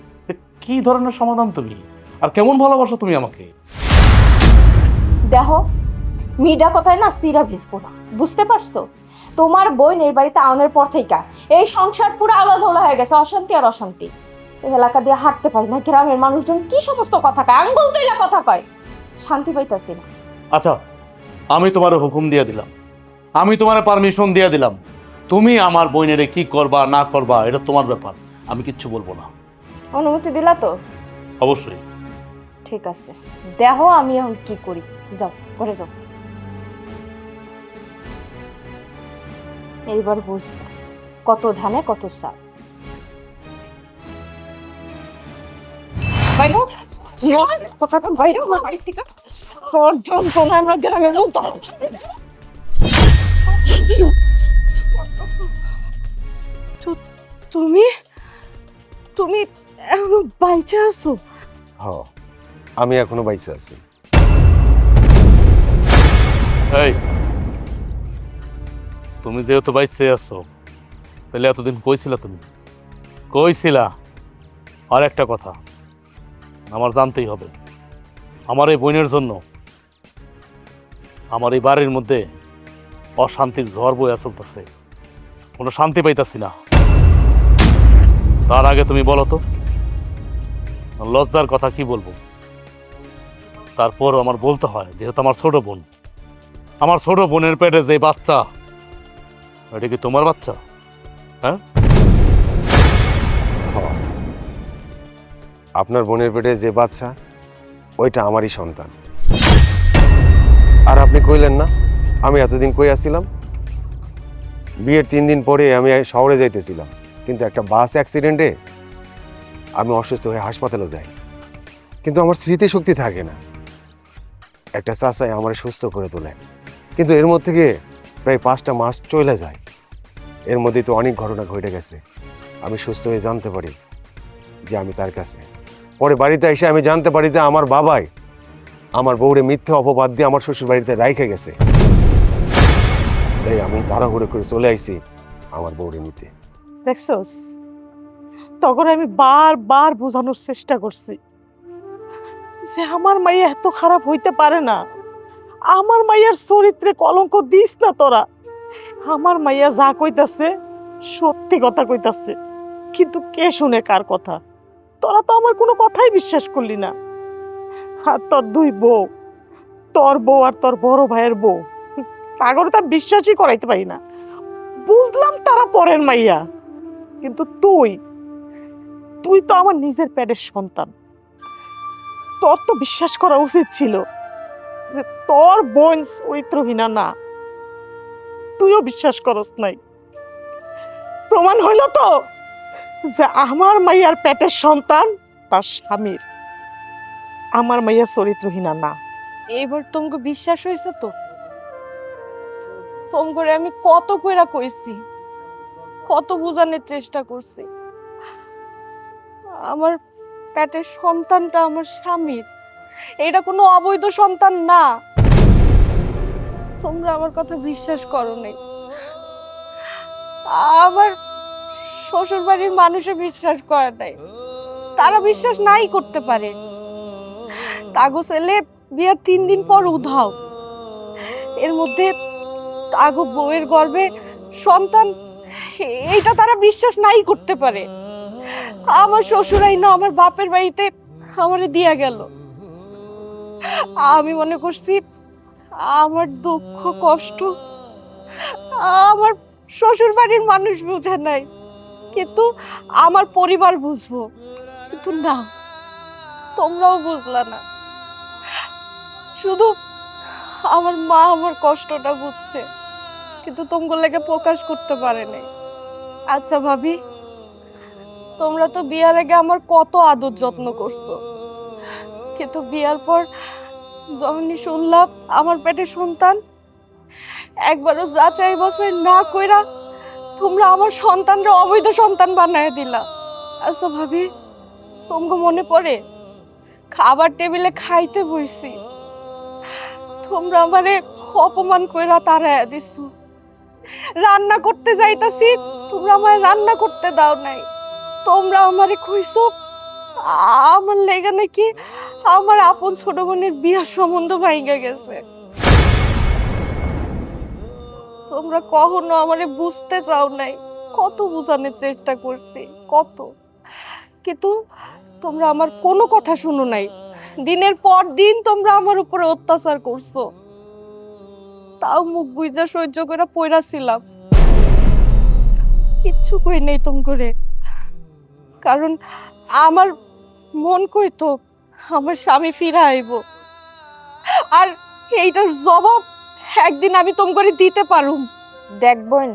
কি ধরনের সমাধান তুমি? আর কেমন ভালোবাসো তুমি আমাকে? দেখো, মিডা কথায় না সিরা ভিজবো না, বুঝতে পারছো? তোমার বোন এই বাড়িতে আউনের পর থেকে এই সংসার পুরো আলোঝোলা হয়ে গেছে, অশান্তি আর অশান্তি। এই এলাকা দিয়ে হাঁটতে পারি না, গ্রামের মানুষজন কি সমস্ত কথা কয়, আঙ্গুল তুইলা কথা কয়, শান্তি পাইতাছি না। আচ্ছা, আমি তোমার হুকুম দিয়ে দিলাম, আমি তোমার পারমিশন দিয়ে দিলাম, তুমি আমার বোনেরে কি করবা না করবা এটা তোমার ব্যাপার। আমি কিচ্ছু বলবো না। অনুমতি দিলা তো? অবশ্যই। ঠিক আছে, দেখো আমি এখন কি করি। যাও ঘরে যাও। এইবার বুঝবো কত ধানে কত চাল। বাইরে কথাটা বাইরে আমার বাড়ি থেকে তোর যন্ত্রণা আমরা গ্রামের মতো। তুমি তুমি এখনো বাইচে আছো? হ, আমি এখনো বাইসে আছি। এই, তুমি যেহেতু বাইচে আছো, তাহলে এতদিন কইছিলা তুমি? কইছিলা? আর একটা কথা আমার জানতেই হবে, আমার এই বোনের জন্য আমার এই বাড়ির মধ্যে অশান্তির ঝড় বইয়া চলতেছে, কোনো শান্তি পাইতাছি না। তার আগে তুমি বলো তো, লজ্জার কথা কি বলবো? তারপর আমার বলতে হয়, যেহেতু আমার ছোট বোন, আমার ছোট বোনের পেটে যে বাচ্চা, এটা কি তোমার বাচ্চা? হ্যাঁ, আপনার বোনের পেটে যে বাচ্চা, ওইটা আমারই সন্তান। আর আপনি কইলেন না আমি এতদিন কই আসছিলাম? বিয়ের 3 দিন পরে আমি শহরে যাইতেছিলাম, কিন্তু একটা বাস অ্যাক্সিডেন্টে আমি অসুস্থ হয়ে হাসপাতালে যাই। কিন্তু আমার স্মৃতিশক্তি থাকে না। একটা চাচাই আমার সুস্থ করে তোলে, কিন্তু এর মধ্যে থেকে প্রায় 5টা মাস চলে যায়। এর মধ্যে তো অনেক ঘটনা ঘটে গেছে। আমি সুস্থ হয়ে জানতে পারি যে আমি তার কাছে। পরে বাড়িতে এসে আমি জানতে পারি যে আমার বাবাই আমার বউরে মিথ্যে অপবাদ দিয়ে আমার শ্বশুর বাড়িতে রাইখে গেছে। তাই আমি তাড়াহুড়ো করে চলে আইছি আমার বউরে নিতে। দেখছস, তখন আমি বারবার বোঝানোর চেষ্টা করছি যে আমার মাইয়া এত খারাপ হইতে পারে না। আমার মাইয়ার চরিত্রে কলঙ্ক দিস না তোরা। আমার মাইয়া যা কইতাছে সত্যি কথা কইতাছে, কিন্তু কে শুনে কার কথা? তোরা তো আমার কোনো কথাই বিশ্বাস করলি না। আর তোর 2 বউ, তোর বউ আর তোর বড় ভাইয়ের বউ, তাগর তা বিশ্বাসই করাইতে পারি না। বুঝলাম তারা পরের মাইয়া, কিন্তু তুই তো আমার নিজের পেটের সন্তান। তোর তো বিশ্বাস করা উচিত ছিল যে তোর বোন চরিত্রহীনা না। তুইও বিশ্বাস করস নাই। প্রমাণ হইল তো যে আমার মাইয়ার পেটের সন্তান তার স্বামীর, আমার মাইয়া চরিত্রহীনা না। এবার তোমাকে বিশ্বাস হয়েছে তো? তোমাকে আমি কত কইরা কইছি, কত বোঝানোর চেষ্টা করছি আমার পেটের সন্তানটা আমার স্বামীর, এটা কোনো অবৈধ সন্তান না। তোমরা আমার কথা বিশ্বাস করো নাই। আমার শ্বশুর বাড়ির মানুষও বিশ্বাস করে নাই। তারা বিশ্বাস নাই করতে পারে। তাগো ছেলে বিয়ার 3 দিন পর উধাও, এর মধ্যে তাগো বউয়ের গর্ভে সন্তান, এইটা তারা বিশ্বাস নাই করতে পারে। আমার শ্বশুরাই না আমার বাপের বাড়িতে আমারে দিয়া গেল। আমি মনে করছি আমার দুঃখ কষ্ট আমার শ্বশুর বাড়ির মানুষ বুঝে নাই, কিন্তু আমার পরিবার বুঝবো। কিন্তু না, তোমরাও বুঝলা না। শুধু আমার মা আমার কষ্টটা বুঝছে, কিন্তু তোমার লেগে প্রকাশ করতে পারে নাই। আচ্ছা ভাবি, তোমরা তো বিয়ার আগে আমার কত আদর যত্ন করছো, কিন্তু বিয়ার পর যখনই শুনলাম আমার পেটে সন্তান, একবারও যাচাই বাছাই না কইরা তোমরা আমার সন্তানরা অবৈধ সন্তান বানায় দিলা। আচ্ছা ভাবি, তোমাকে মনে পড়ে খাবার টেবিলে খাইতে বইছি, তোমরা আমারে অপমান কইরা তাড়াইয়া দিছো। রান্না করতে যাইতাছি, তোমরা আমায় রান্না করতে দাও নাই। তোমরা আমারে কইছো আমার লেগে নাকি আমার আপন ছোট বোনের বিয়ার সম্বন্ধ ভাঙা গেছে। তোমরা কখনো আমারে বুঝতে চাও নাই। কত বোঝানোর চেষ্টা করছি, কত, কিন্তু তোমরা আমার কোনো কথা শুনো নাই। দিনের পর দিন তোমরা আমার উপরে অত্যাচার করছো, তাও মুখ বুইজা সহ্য করে পয়রা ছিলাম, কিচ্ছু কই নেই তোম করে। কারণ আমার মন কইতো আমার স্বামী ফিরে আইব, আর এইটার জবাব একদিন আমি তোম করে দিতে পারুম। দেখ বোন,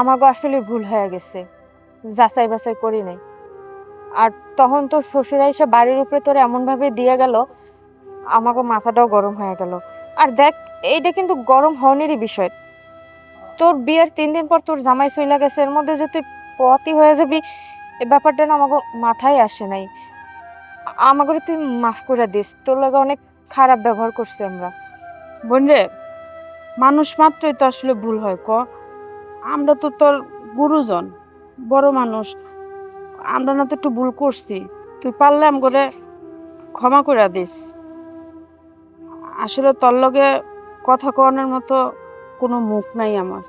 আমাকে আসলে ভুল হয়ে গেছে, যাচাই বাছাই করি নাই। আর তখন তোর শ্বশুরা এসে বাড়ির উপরে তোর এমনভাবে দিয়ে গেল, আমাকে মাথাটাও গরম হয়ে গেল। আর দেখ, এইটা কিন্তু গরম হওয়ারই বিষয়। তোর বিয়ের 3 দিন পর তোর জামাই চইলা গেছে, এর মধ্যে যে তুই পতি হয়ে যাবি, এই ব্যাপারটা না আমাকে মাথায় আসে নাই। আমাকে তুই মাফ করে দিস, তোর লাগে অনেক খারাপ ব্যবহার করছি আমরা। বোন রে, মানুষ মাত্রই তো আসলে ভুল হয় ক। আমরা তো তোর গুরুজন, বড় মানুষ, আমরা না তো একটু ভুল করছি, তুই পারলে আম করে ক্ষমা করে দিস। আসলে তোর লগে কথা কওয়ানোর মতো কোনো মুখ নাই আমার।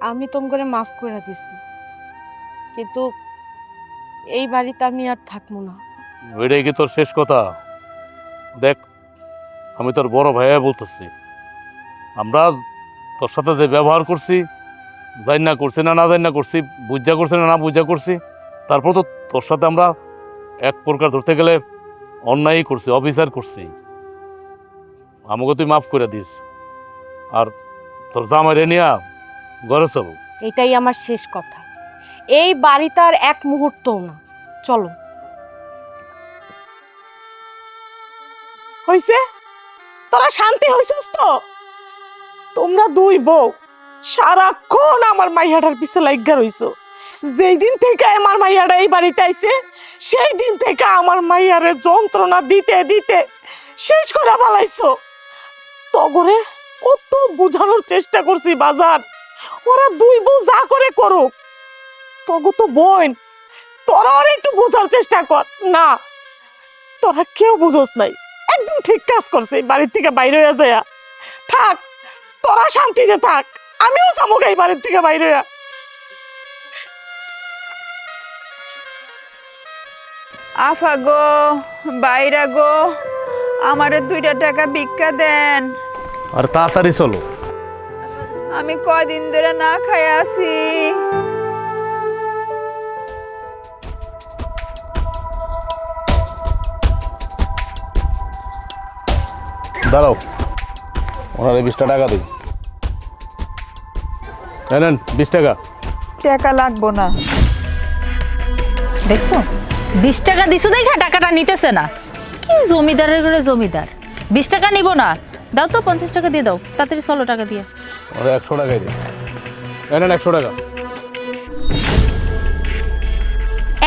আমি তোম করে মাফ করে দিছি, কিন্তু এই বাড়িতে আমি আর থাকবো না। ওইটাই কি তোর শেষ কথা? দেখ, আমি তোর বড় ভাইয়া বলতেছি, আমরা তোর সাথে যে ব্যবহার করছি, জানি না করছি না না জানি না করছি, বুঝা করছি না না বুঝা করছি, তারপর তো তোর সাথে আমরা এক প্রকার ধরতে গেলে অন্যায়ই করছি, অবিচার করছি। আমাকে তুই মাফ করে দিস, আর তোর জামাই রে নিয়া ঘরে চল। এটাই আমার শেষ কথা, এই বাড়িতে আর এক মুহূর্তও না। চলো। হইছে? তোরা শান্তি হইছিস তো? তোমরা দুই বউ সারাক্ষণ আমার মাইয়াটার পিছে লাগিয়া রইছো। যেই দিন থেকে আমার মাইয়াটা এই বাড়িতে আইছে, সেই দিন থেকে আমার মাইয়ারে যন্ত্রণা দিতে দিতে শেষ করে ফেলাইছো। তগরে কত বোঝানোর চেষ্টা করছি বাজার, ওরা দুই বউ যা করে করুক, তগু তো বোন, তোরা আর একটু বোঝার চেষ্টা কর না। তোরা কেউ বুঝোস নাই, একদম ঠিক কাজ করছে। এই বাড়ির থেকে বাইরে হয়ে যায় থাক, তোরা শান্তিতে থাক, আমিও যাবো এই বাড়ির থেকে বাইরে হইয়া। আফা গো, বাইরা গো, আমারে 2টা টাকা ভিক্ষা দেন। আর তাড়াতাড়ি চলো। আমি কয়দিন ধরে না খাই আছি। দাঁড়াও, ওনারে 20টা টাকা দিই। নেন 20 টাকা। টাকা লাগবো না। দেখছো, 20 টাকা দিছো দেখা টাকাটা নিতেছে না। কি জমিদারের ঘরে জমিদার, 20 টাকা নিব না? দাও তো 50 টাকা দিয়ে দাও, তাড়াতাড়ি চলো টাকা দিয়ে। ওরে 100 টাকাই দিই। নেন 100 টাকা।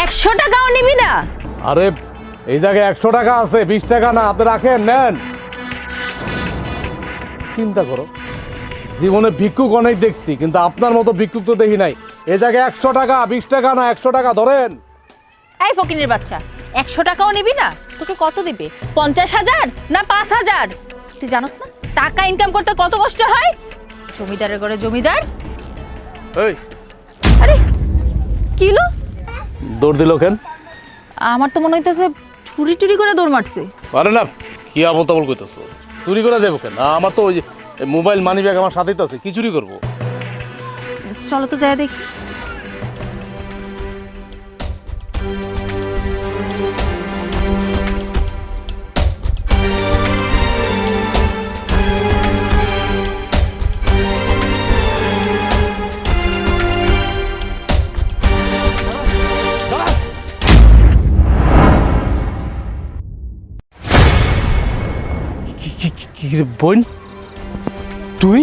100 টাকাও নিবি না? আরে এই জায়গায় 100 টাকা আছে, 20 টাকা না। আপনি রাখেন, নেন। চিন্তা করো, জীবনে ভিক্ষুক অনেক দেখছি, কিন্তু আপনার মতো ভিক্ষুক তো দেখি নাই। এই জায়গায় 100 টাকা, 20 টাকা না, 100 টাকা ধরেন। এই ফকিনের বাচ্চা, 100 টাকাও নিবি না? তোকে কত দিবে? 50,000 না 5,000? তুই জানোস না টাকা ইনকাম করতে কত কষ্ট হয়? জমিদারের ঘরে জমিদার। এই আরে কিলো দৌড় দিল কেন? আমার তো মনে হইতেছে চুরি চুরি করে দৌড় মারছে। আরে না, কি আবল তাবল কইতেছো? চুরি করে যাবো কেন? আমার তো ওই যে মোবাইল মানি ব্যাগ আমার সাথেই তো আছে, কি চুরি করবো? চলো তো যাই দেখি। কি রে বোন, তুই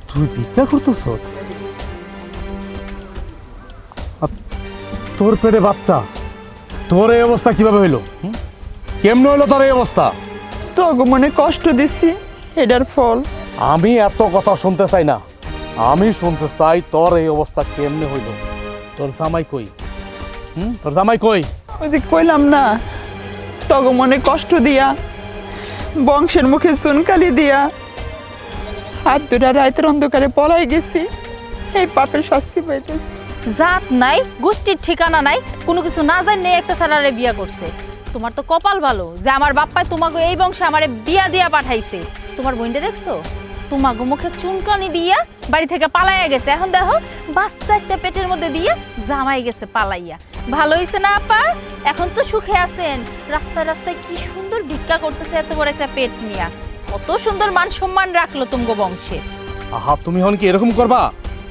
তুই ভিক্ষা করতেছ? তোর পেটে বাচ্চা, তোর এই অবস্থা কিভাবে হইলো? কেমনে হইলো তোর এই অবস্থা? তোকে মনে কষ্ট দিছি, এটার ফল। আমি এত কথা শুনতে চাই না, আমি শুনতে চাই তোর এই অবস্থা কেমনে হইলো। তোর জামাই কই? তোর জামাই কই? ওই যে কইলাম না, তোকে মনে কষ্ট দিয়া, বংশের মুখে চুনকালি দিয়া, হাত দুটা রাতের অন্ধকারে পলাই গেছি, এই পাপের শাস্তি পাইতেছি। জাত নাই, গোষ্ঠীর ঠিকানা নাই, কোনো কিছু না জানি একটা সারারে বিয়া করছে। তোমার তো কপাল ভালো যে আমার বাপ্পাই তোমাকে এই বংশে আমারে বিয়া দিয়া পাঠাইছে। তোমার বোনটা দেখছো, তোমাকে মুখে চুনকানি দিয়া বাড়ি থেকে পালাইয়া গেছে, এখন দেখো বাচ্চা একটা পেটের মধ্যে দিয়ে জামাই গেছে পালাইয়া। ভালো হয়েছে না আপা? এখন তো সুখে আছেন, রাস্তায় রাস্তায় কি সুন্দর ভিক্ষা করতেছে এত বড় একটা পেট নিয়া। কত সুন্দর মান সম্মান রাখলো তুমগো বংশে। আহা, তুমি এখন কি এরকম করবা?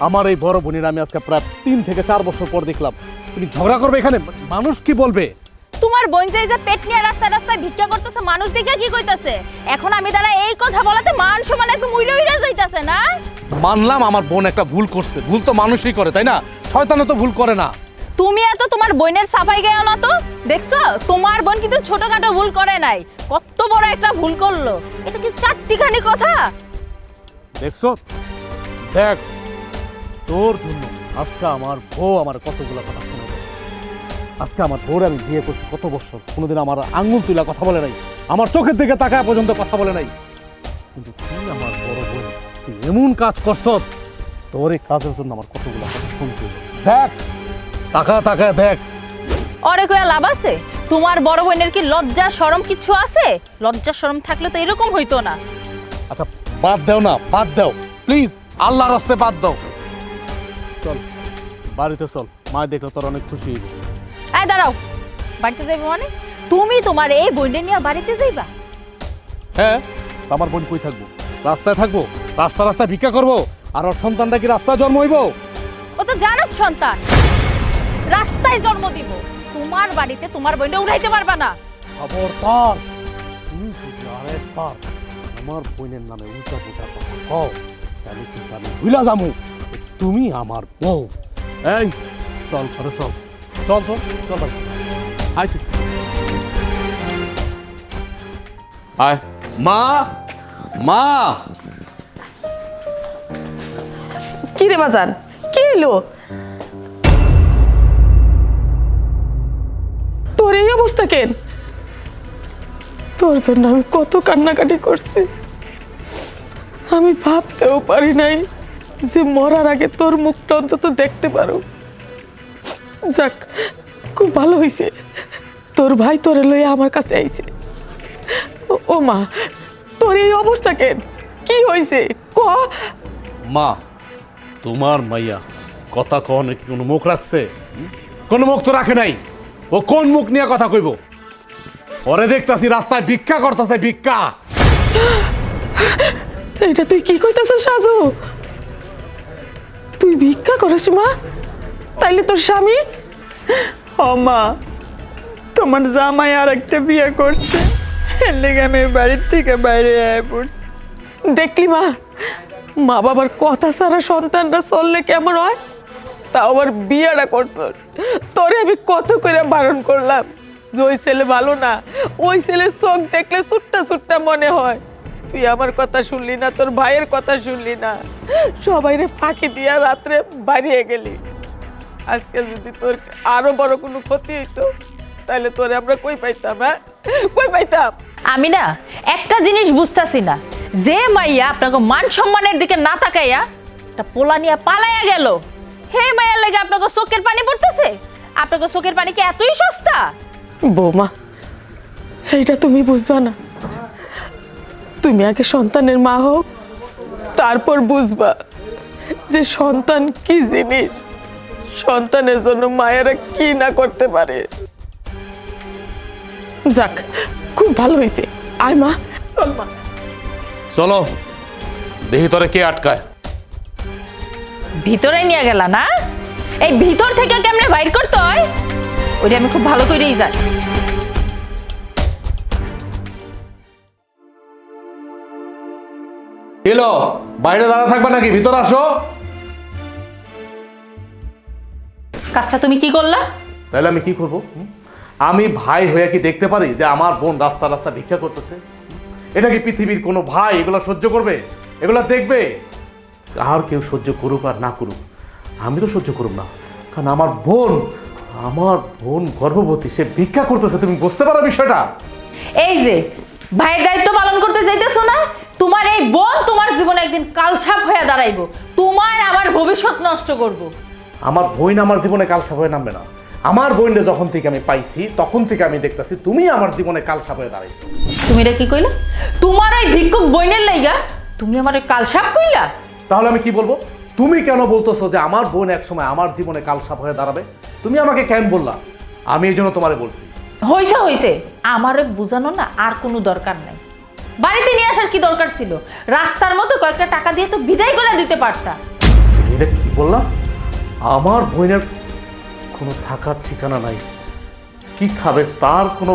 আমার এই বড় বোনের আমি আজকে প্রায় 3 থেকে 4 বছর পর দেখলাম তুমি ঝগড়া করবে এখানে, মানুষ কি বলবে? তোমার বোন যে পেট নিয়ে রাস্তায় রাস্তায় ভিক্ষা করতেছে, মানুষ দেখে কি কইতাছে? এখন আমি দাঁড়া এই কথা বলাতে মান সম্মান একদম উইড়ে উইড়ে যাইতাছে না? মানলাম আমার বোন একটা ভুল করছে, ভুল তো মানুষই করে, তাই না? শয়তানও তো ভুল করে না। তুমি এত তোমার বোনের সাফাই গাও না তো। দেখছো তোমার বোন কিন্তু ছোটখাটো ভুল করে নাই, কত বড় একটা ভুল করলো। এটা কি চারটিখানি কথা? দেখছো, দেখ তোর জন্য আজকে আমার বউ আমার কতগুলো কথা শুনে। আজকে আমার বউরে আমি বিয়ে করছি কত বছর, কোনোদিন আমার আঙ্গুল তুলা কথা বলে নাই, আমার চোখের দিকে তাকায় পর্যন্ত কথা বলে নাই। কিন্তু তুই আমার বড় বোন, তুই এমন কাজ করছ, তোর এই কাজের জন্য আমার কতগুলো কথা শুনতে হলো। দেখ, তাকায় দেখ। অরে কয়া লাভ আছে? তোমার বড় বোনের কি লজ্জা শরম কিছু আছে? লজ্জা শরম থাকলে তো এরকম হইতো না। আচ্ছা বাদ দাও না, বাদ দাও প্লিজ, আল্লাহর রাস্তে বাদ দাও। চল বাড়িতে চল, মা দেখলে তোর অনেক খুশি হইবে। এই দাঁড়াও, বাড়িতে যাইবো মানে? তুমি তোমার এই বোনটা নিয়ে বাড়িতে যাইবা? হ্যাঁ, আমার বোন কই থাকবো? রাস্তায় থাকবো? রাস্তায় ভিক্ষা করবো? আর ওর সন্তানটা কি রাস্তায় জন্ম হইব? ও তো জানার সন্তান, রাস্তায় জন্ম দিব। তোমার বাড়িতে তোমার বোনটা উঠাইতে পারবা না। খবরদার, তুমি যদি আরেকবার আমার বোনের নামে উল্টা পুল্টা কথা কও, তাহলে কিন্তু আমি ভুলা যাবো তুমি আমার বউ। এই চল ঘরে চল, চল চল চল ভাই, আয় তুই আয়। মা, মা। কি রে বাজান, কি এলো তোর এই অবস্থা কেন? তোর জন্য আমি কত কান্নাকাটি করছি, আমি ভাবতেও পারি নাই যে মরার আগে তোর মুখটা অন্তত দেখতে পারো। যাক, খুব ভালো হয়েছে তোর ভাই তোরে লইয়া আমার কাছে আইছে। ও মা, তোর এই অবস্থা কেন? কি হয়েছে ক? মা, তোমার মাইয়া কথা কনে কি কোনো মুখ রাখছে? কোনো মুখ তো রাখে নাই। ও কোন মুখ নিয়ে কথা কইব? ওরে দেখতাছি রাস্তায় ভিক্ষা করতেছে, ভিক্ষা। এটা তুই কি কইতাছিস সাজু? তুই ভিক্ষা করিস মা? তাইলে তোর স্বামী? ও মা, তোমার জামাই আর একটা বিয়ে করছে, এর লেগে আমি বাড়ির থেকে বাইরে আয়া পড়ছি। দেখলি মা, মা বাবার কথা ছাড়া সন্তানরা চললে কেমন হয়? তাও আবার বিয়েটা করছ। তোরে আমি কত করে বারণ করলাম যে ওই ছেলে ভালো না, ওই ছেলের চোখ দেখলে ছুট্টা ছুট্টা মনে হয়। তুই আমার কথা শুনলি না, তোর ভাইয়ের কথা শুনলি না, সবাইরে ফাঁকি দিয়া রাত্রে বাড়িয়ে গেলি। আজকে যদি তোর আরো বড় কোনো ক্ষতি হইতো, তাহলে তোরে আমরা কই পাইতাম? হ্যাঁ, কই পাইতাম? আমি না একটা জিনিস বুঝতাছি না, যে মাইয়া আপনাকে মান সম্মানের দিকে না তাকাইয়া একটা পোলা নিয়ে পালাইয়া গেল, হে মাইয়ার লেগে আপনাকে চোখের পানি পড়তেছে? আপনাকে চোখের পানি কি এতই সস্তা? বৌমা, এইটা তুমি বুঝবা না। তুমি আগে সন্তানের মা হোক, তারপর বুঝবা যে সন্তান কি জিনিস, সন্তানের জন্য মায়েরা কি না করতে পারে। যাক, খুব ভালো হয়েছে। আয় মা, চল মা। চলো দেখি তোরে কে আটকায়। ভিতরে নিয়ে গেলা না? এই ভিতর থেকে কেমনে বাইর করতে হয় ওটা আমি খুব ভালো করেই জানি। এলো, বাইরে দাঁড়া থাকবে নাকি? ভিতর আসো। কাজটা তুমি কি করলা? তাহলে আমি কি করব? আমি ভাই হয়ে কি দেখতে পারি যে আমার বোন রাস্তা রাস্তা ভিক্ষা করতেছে? এটা কি পৃথিবীর কোনো ভাই এগুলো সহ্য করবে? এগুলো দেখবে? আর কেউ সহ্য করুক আর না করুক, আমি তো সহ্য করব না। কারণ আমার বোন গর্ভবতী, সে ভিক্ষা করতেছে। তুমি বুঝতে পারো বিষয়টা? এই যে ভাইয়ের দায়িত্ব পালন করতে চাইতেছো না, তোমার এই বোন তোমার জীবনে একদিন কালছাপ হয়ে দাঁড়াইবো, তোমার আমার ভবিষ্যৎ নষ্ট করব। আমার বোন আমার জীবনে কালসাপ হয়ে নামবে না। আমার বোনকে যখন থেকে আমি পাইছি তখন থেকে আমি দেখতেছি তুমি আমার জীবনে কালসাপ হয়ে দাঁড়াইছো। তুমি এটা কি কইলা? তোমার ওই ভিক্ষুক বইনের লাইগা তুমি আমার কালসাপ কইলা? তাহলে আমি কি বলবো? তুমি কেন বলতেছো যে আমার বোন একসময় আমার জীবনে কালসাপ হয়ে দাঁড়াবে? তুমি আমাকে কেন বললা? আমি এই জন্য তোমারে বলছি। হইছে হইছে, আমারে বুঝানো না আর কোনো দরকার নাই। বাড়িতে নিয়ে আসার কি দরকার ছিল? রাস্তার মতো কয়েকটা টাকা দিয়ে তো বিদায় করে দিতে পারতা। এটা কি বললাম? আমার বোনের কোনো থাকার ঠিকানা নাই, কি খাবে তার কোনো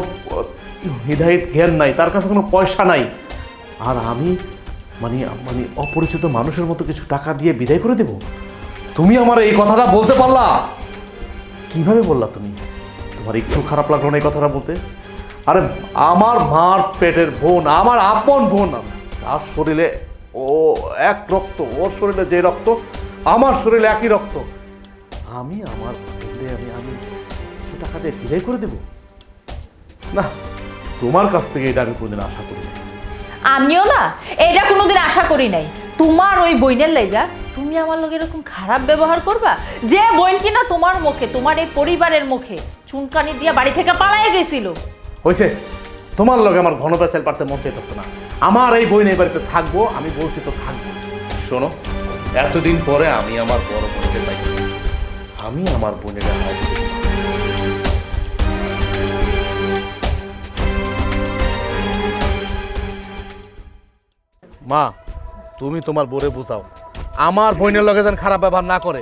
হৃদায়ত জ্ঞান নাই, তার কাছে কোনো পয়সা নাই, আর আমি মানে মানে অপরিচিত মানুষের মতো কিছু টাকা দিয়ে বিদায় করে দেব? তুমি আমার এই কথাটা বলতে পারলা? কিভাবে বললা তুমি? তোমার একটু খারাপ লাগলো না এই কথাটা বলতে? আরে আমার মার পেটের বোন, আমার আপন বোন, তার শরীরে ও এক রক্ত, ওর শরীরে যে রক্ত আমার শরীরে একই রক্ত, আমি আমার বোনকে আমি কিছু টাকা দিয়ে বিদায় করে দেব? না, তোমার কাছ থেকে এটা আমি কোনোদিন আশা করি না। আমিও না এটা কোনোদিন আশা করি নাই। তোমার ওই বইনের লাইগা তুমি আমার লগে এরকম খারাপ ব্যবহার করবা? যে বইন কিনা তোমার মুখে, তোমার এই পরিবারের মুখে চুনকানি দিয়া বাড়ি থেকে পালায়ে গেছিল। হয়েছে, তোমার লগে আমার ঘন পেঁচাল পারতে মন চাইতেছে না। আমার এই বই এই বাড়িতে থাকবো, আমি বলছি তো থাকবো। শোনো, এতদিন পরে আমি আমার বড় বোনকে পাইছি, আমি আমার বোনের মা, তুমি তোমার বোরে বুঝাও আমার বোনের লগে যেন খারাপ ব্যবহার না করে।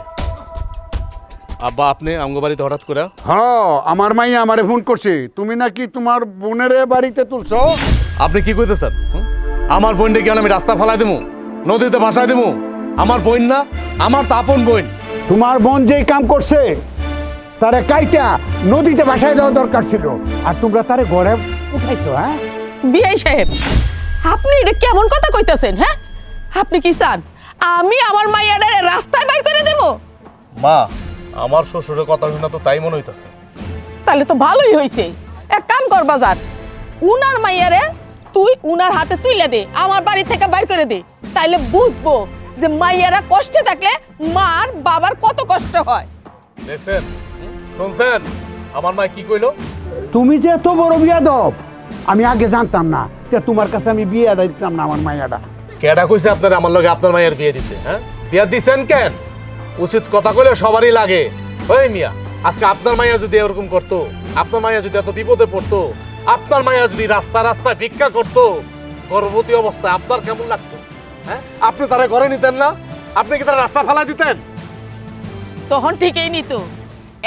আব্বা, আপনি আমগো বাড়িতে হঠাৎ করে? হ্যাঁ, আমার মাইয়া আমারে ফোন করছে, তুমি নাকি তোমার বোনের বাড়িতে তুলছো। আপনি কি কইতেছেন? আমার বোনটা কেন আমি রাস্তা ফেলাই দেবো, নদীতে ভাসাই দেবো? আমার বোন না, আমার তো আপন বোন। তোমার বোন যেই কাম করছে তারে কাইটা নদীতে ভাসায় দেওয়া দরকার ছিল, আর তোমরা তারে ঘরে উঠাইছো। হ্যাঁ বিআই সাহেব, আপনি এটা কেমন কথা কইতাছেন? হ্যাঁ, আপনি কি চান আমি আমার মাইয়াটারে রাস্তায় বাইর করে দেব? মা, আমার শ্বশুরের কথা শুনে তো তাই মনে হইতাছে। তাহলে তো ভালোই হইছে। এক কাম কর বাজার, উনার মাইয়ারে তুই উনার হাতে তুইলা দে, আমার বাড়ি থেকে বাইর করে দে, তাইলে বুঝবো যে মাইয়ারা কষ্টে থাকলে মার বাবার কত কষ্ট হয়। দেখছেন, শুনছেন আমার মা কি কইলো? তুমি যে এত বড় বিয়াদব, আমি আগে জানতাম না যে তোমার কাছে আমি বিয়েটা দিতাম না আমার মাইয়াটা। কেডা কইছে আপনার আমার লগে আপনার মায়ের বিয়ে দিতে? হ্যাঁ, বিয়ে দিছেন কেন? উচিত কথা কইলে সবারই লাগে। ওই মিয়া, আজকে আপনার মাইয়া যদি এরকম করতো, আপনার মাইয়া যদি এত বিপদে পড়তো, আপনার মাইয়া যদি রাস্তা রাস্তায় ভিক্ষা করতো গর্ভবতী অবস্থায়, আপনার কেমন লাগতো? হ্যাঁ, আপনি তারা ঘরে নিতেন না? আপনি কি তারা রাস্তা ফেলা দিতেন? তখন ঠিকই নিত।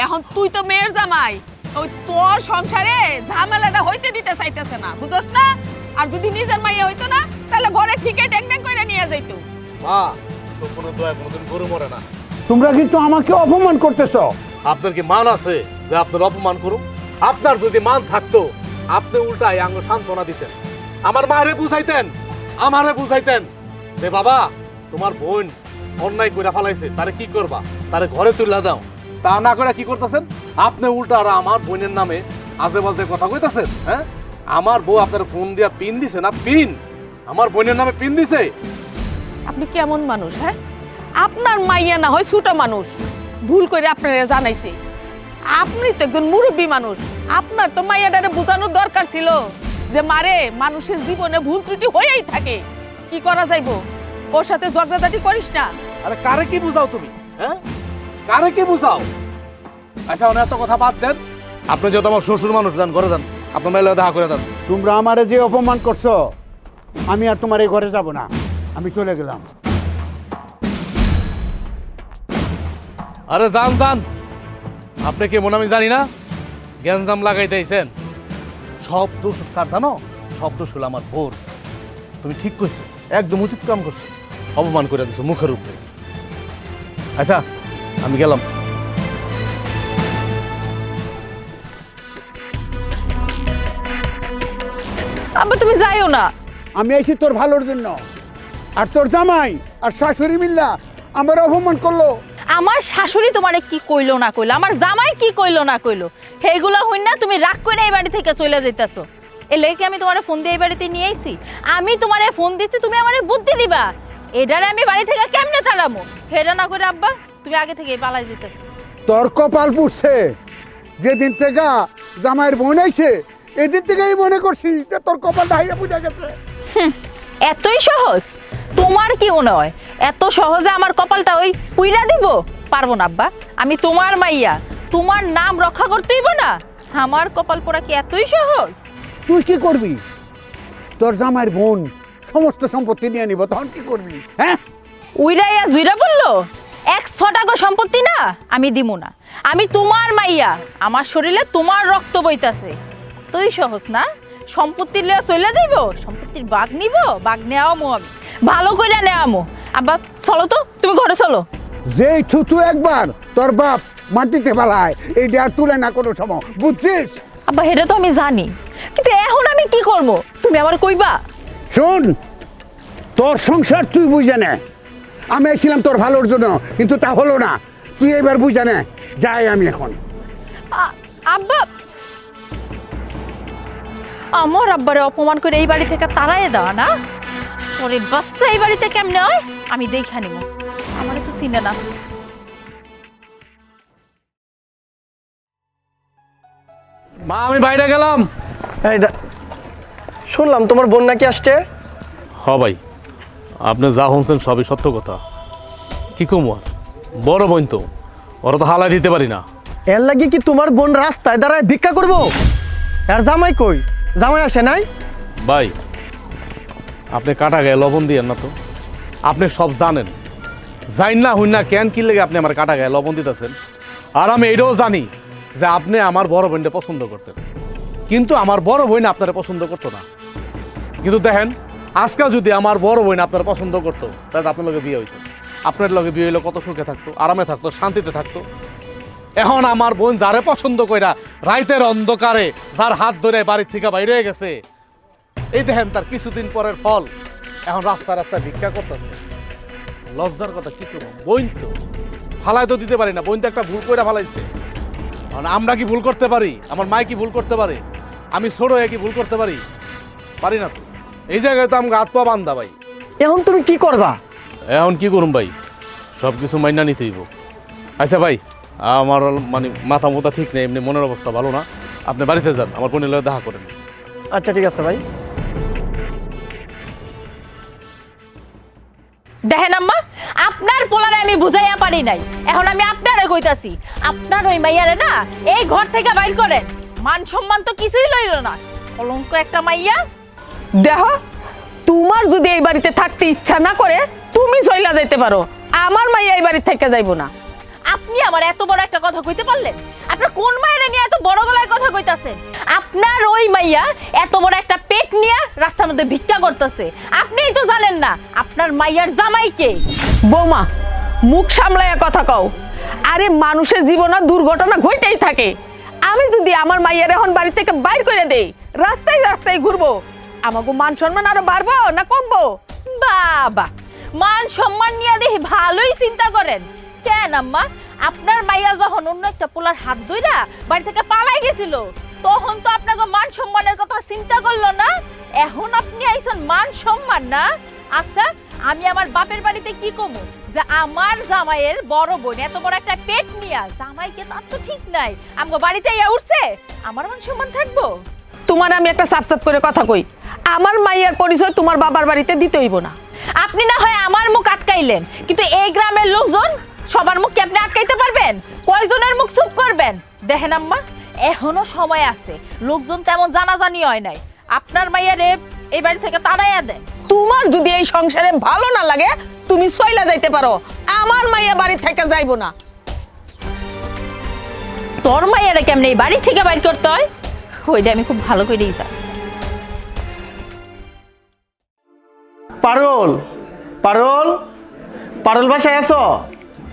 এখন তুই তো মেয়ের জামাই, ওই তোর সংসারে ঝামেলাটা হইতে দিতে চাইতেছে না, বুঝছ না? আর যদি নিজের মাইয়া হইতো না, তাহলে ঘরে ঠিকই ড্যাং ড্যাং করে নিয়ে যাইতো। মা, সম্পূর্ণ দয়া কোনোদিন গরু মরে না। তোমরা কিন্তু আমাকে অপমান করতেছো। আপনার কি মান আছে যে আপনার অপমান করুন? আপনার যদি মান থাকতো, আপনি উল্টায় আঙ্গ সান্ত্বনা দিতেন, আমার মারে বুঝাইতেন, আমারে বুঝাইতেন যে বাবা তোমার বোন অন্যায় করে ফেলাইছে, তারে কি করবা, তারে ঘরে তুলে দাও। তা না করে কি করতেছেন আপনি? উল্টা আর আমার বোনের নামে আজে বাজে কথা কইতাছেন। হ্যাঁ, আমার বউ আপনার ফোন দিয়া পিন দিছে না? পিন আমার বোনের নামে পিন দিছে। আপনি কেমন মানুষ? হ্যাঁ, আপনার মাইয়া না হয় ছোট মানুষ, ভুল করে আপনারা জানাইছে। আপনি তো একজন মুরব্বী মানুষ, আপনার তো মাইয়াটারে বোঝানোর দরকার ছিল যে মারে মানুষের জীবনে ভুল ত্রুটি হয়েই থাকে, কি করা যাইবো, ওর সাথে ঝগড়াঝাটি করিস না। আরে কারে কি বুঝাও তুমি? হ্যাঁ, কারে কি বুঝাও? আচ্ছা, অনেক এত কথা বাদ দেন, আপনি যত আমার শ্বশুর মানুষ, যান ঘরে যান, আপনার মেলে দেখা করে দেন। তোমরা আমারে যে অপমান করছো, আমি আর তোমার এই ঘরে যাব না, আমি চলে গেলাম। আরে যান যান, আপনি কেমন আমি জানি না, গ্যাঞ্জাম লাগাইতেছেন। সব দোষ কার জানো? সব দোষ হলো আমার বোর। তুমি ঠিক করছো, একদম উচিত কাম করছো, অপমান করে দিছো মুখের উপরে। আচ্ছা, আমি গেলাম। আব্বা তুমি যাইও না। আমি আইছি তোর ভালোর জন্য, আর তোর জামাই আর শাশুড়ি মিল্লা আমার অপমান করলো। আমার শাশুড়ি তোমারে কি কইলো না কইলো, আমার জামাই কি কইলো না কইলো, সেইগুলো হইন না তুমি রাগ করে এই বাড়ি থেকে চলে যাইতাছো। এলে কি আমি তোমারে ফোন দিয়ে এই বাড়িতে নিয়ে আইছি? আমি তোমারে ফোন দিছি, তুমি আমারে বুদ্ধি দিবা। এডারে আমি বাড়ি থেকে কেমনে তাড়ামো? হেডা না করে আব্বা তুমি আগে থেকেই পালাই যেতেছো। তোর কপাল পুড়ছে, যেদিন থেকে জামাইয়ের বোন আইছে এদিন থেকেই মনে করছি যে তোর কপাল ডাইরা পুড়ে গেছে। এতই সহজ? তোমার কি মনে হয় এত সহজে আমার কপালটা ওই পুইরা দিব? পারবো না আব্বা, আমি তোমার মাইয়া, তোমার নাম রক্ষা করতে হইব না? আমার কপাল পোড়া কি এতই সহজ? তুই কি করবি? তোর জামাইয়ের বোন সমস্ত সম্পত্তি নিয়ে নিব, তখন কি করবি? হ্যাঁ, উইরাইয়া জুইরা বললো 100 টাকা সম্পত্তি না আমি দিব না, আমি তোমার মাইয়া, আমার শরীরে তোমার রক্ত বইতাছে। তুই সহজ না? সম্পত্তি লিয়া চলে যাইব, সম্পত্তির বাঘ নিব, বাঘ নেওয়ামো আমি, ভালো করে নেওয়ামো। আব্বা চলো তো, তুমি ঘরে চলো। যেই থুতু একবার তোর বাপ মাটিতে ফেলায়, এইটা আর তুলে না কোনো সময়, বুঝছিস? আব্বা হেটা তো আমি জানি, কিন্তু এখন আমি কি করব? তুমি আমার কইবা? শোন, তোর সংসার তুই বুঝে নে। আমি এসেছিলাম তোর ভালোর জন্য, কিন্তু তা হলো না। তুই এবার বুঝে নে। যাই আমি এখন। আব্বা, আমার আব্বারে অপমান করে এই বাড়ি থেকে তাড়াইয়ে দেওয়া না? ওরে বাচ্চা এই বাড়িতে কেমনে হয় আমি দেখা নিব, আমার তো চিনে না। মা আমি বাইরে গেলাম। শুনলাম তোমার বোন নাকি আসছে? হ ভাই, আপনি যা শুনছেন সবই সত্য কথা। কি কম আর, বড় বোন তো, ওরা তো হালাই দিতে পারি না। এর লাগি কি তোমার বোন রাস্তায় দাঁড়ায় ভিক্ষা করবো? আর জামাই কই? জামাই আসে নাই? ভাই আপনি কাটা গায়ে লবণ দিয়েন না তো, আপনি সব জানেন। জাইন না হইন না কেন কি লেগে আপনি আমার কাটা গায়ে লবণ দিতেছেন? আর আমি এটাও জানি যে আপনি আমার বড় বোনটা পছন্দ করতেন, কিন্তু আমার বড় বোন আপনারা পছন্দ করতো না। কিন্তু দেখেন, আজকাল যদি আমার বড় বোন আপনারা পছন্দ করতো, তাহলে আপনার লগে বিয়ে হইতো। আপনার লগে বিয়ে হইলে কত সুখে থাকতো, আরামে থাকতো, শান্তিতে থাকতো। এখন আমার বোন যারে পছন্দ কইরা রাইতের অন্ধকারে যার হাত ধরে বাড়ির থেকে বাইরে হয়ে গেছে, এই দেখেন তার কিছুদিন পরের ফল, এখন রাস্তা রাস্তায় ভিক্ষা করতেছে। লজ্জার কথা কি করবো, বোন তো ফালাই তো দিতে পারি না, বোন তো একটা ভুল করে ফালাইছে। আমরা কি ভুল করতে পারি? আমার মাই কি ভুল করতে পারে? আমি ছোট হয়ে কি ভুল করতে পারি? পারি না তো। এই জায়গায় তো আমাকে হাত পা বান্ধা ভাই। এখন তুমি কি করবা? এখন কি করুম ভাই, সব কিছু মাইনা নিতে হইব। আচ্ছা ভাই, আমার মানে মাথা মোথা ঠিক নেই, এমনি মনের অবস্থা ভালো না। আপনি বাড়িতে যান, আমার বোনের লগে দেখা করেন। আচ্ছা ঠিক আছে ভাই। দেখেন আম্মা, আপনার পোলারে আমি বুঝাইয়া পারি নাই, এখন আমি আপনারে কইতাছি, আপনার ওই মাইয়ারে না এই ঘর থেকে বাইর করেন। মান সম্মান তো কিছুই লইল না, কলঙ্ক একটা মাইয়া। দেখো, তোমার যদি এই বাড়িতে থাকতে ইচ্ছা না করে তুমি চইলা যাইতে পারো, আমার মাইয়া এই বাড়ি থেকে যাইবো না। আপনি আমার এত বড় একটা কথা কইতে পারলেন? আপনার কোন মায়ের নিয়ে এত বড় গলায় কথা কইতাছেন? আপনার ওই মাইয়া এত বড় একটা পেট নিয়ে রাস্তার মধ্যে ভিক্ষা করতেছে, আপনিই তো জানেন না আপনার মাইয়ার জামাই কে। বৌমা, মুখ সামলাইয়া কথা কও। আরে মানুষের জীবনে দুর্ঘটনা ঘটেই থাকে। আমি যদি আমার মাইয়ার এখন বাড়ি থেকে বাইর করে দেই, রাস্তায় রাস্তায় ঘুরবো, আমাকে মান সম্মান আরো বাড়বো না কমবো? বাবা, মান সম্মান নিয়ে দেখি ভালোই চিন্তা করেন। কেন আম্মা, আপনার মাইয়া যখন অন্য একটা পোলার হাত ধইরা বাড়ি থেকে পালাই গেছিল, তখন তো আপনাকে মান সম্মানের কথা চিন্তা করলো না। এখন আপনি আইছেন মান সম্মান না? আচ্ছা, আমি আমার বাপের বাড়িতে কি কমু যে আমার জামাইয়ের বড় বোন এত বড় একটা পেট নিয়া, জামাইকে তার তো ঠিক নাই, আমগো বাড়িতে ইয়া উঠছে, আমার মান সম্মান থাকবো? তোমার আমি একটা সাপ সাপ করে কথা কই, আমার মাইয়ার পরিচয় তোমার বাবার বাড়িতে দিতে হইব না। আপনি না হয় আমার মুখ আটকাইলেন, কিন্তু এই গ্রামের লোকজন সবার মুখ কি আপনি আটকাইতে পারবেন? কয়জনের মুখ চুপ করবেন? দেখেন আম্মা, এখনো সময় আছে, লোকজন তেমন জানাজানি হয় নাই, আপনার মাইয়ারে এই বাড়ি থেকে তাড়াইয়া দেন। তোমার যদি এই সংসারে ভালো না লাগে তুমি চইলা যাইতে পারো, আমার মাইয়া বাড়ি থেকে যাইবো না। তোর মাইয়ারে কেমনে এই বাড়ি থেকে বাইর করতে হয় ওইটা আমি খুব ভালো করেই জানি। পারুল, পারুল, পারুল বাসায় আছো?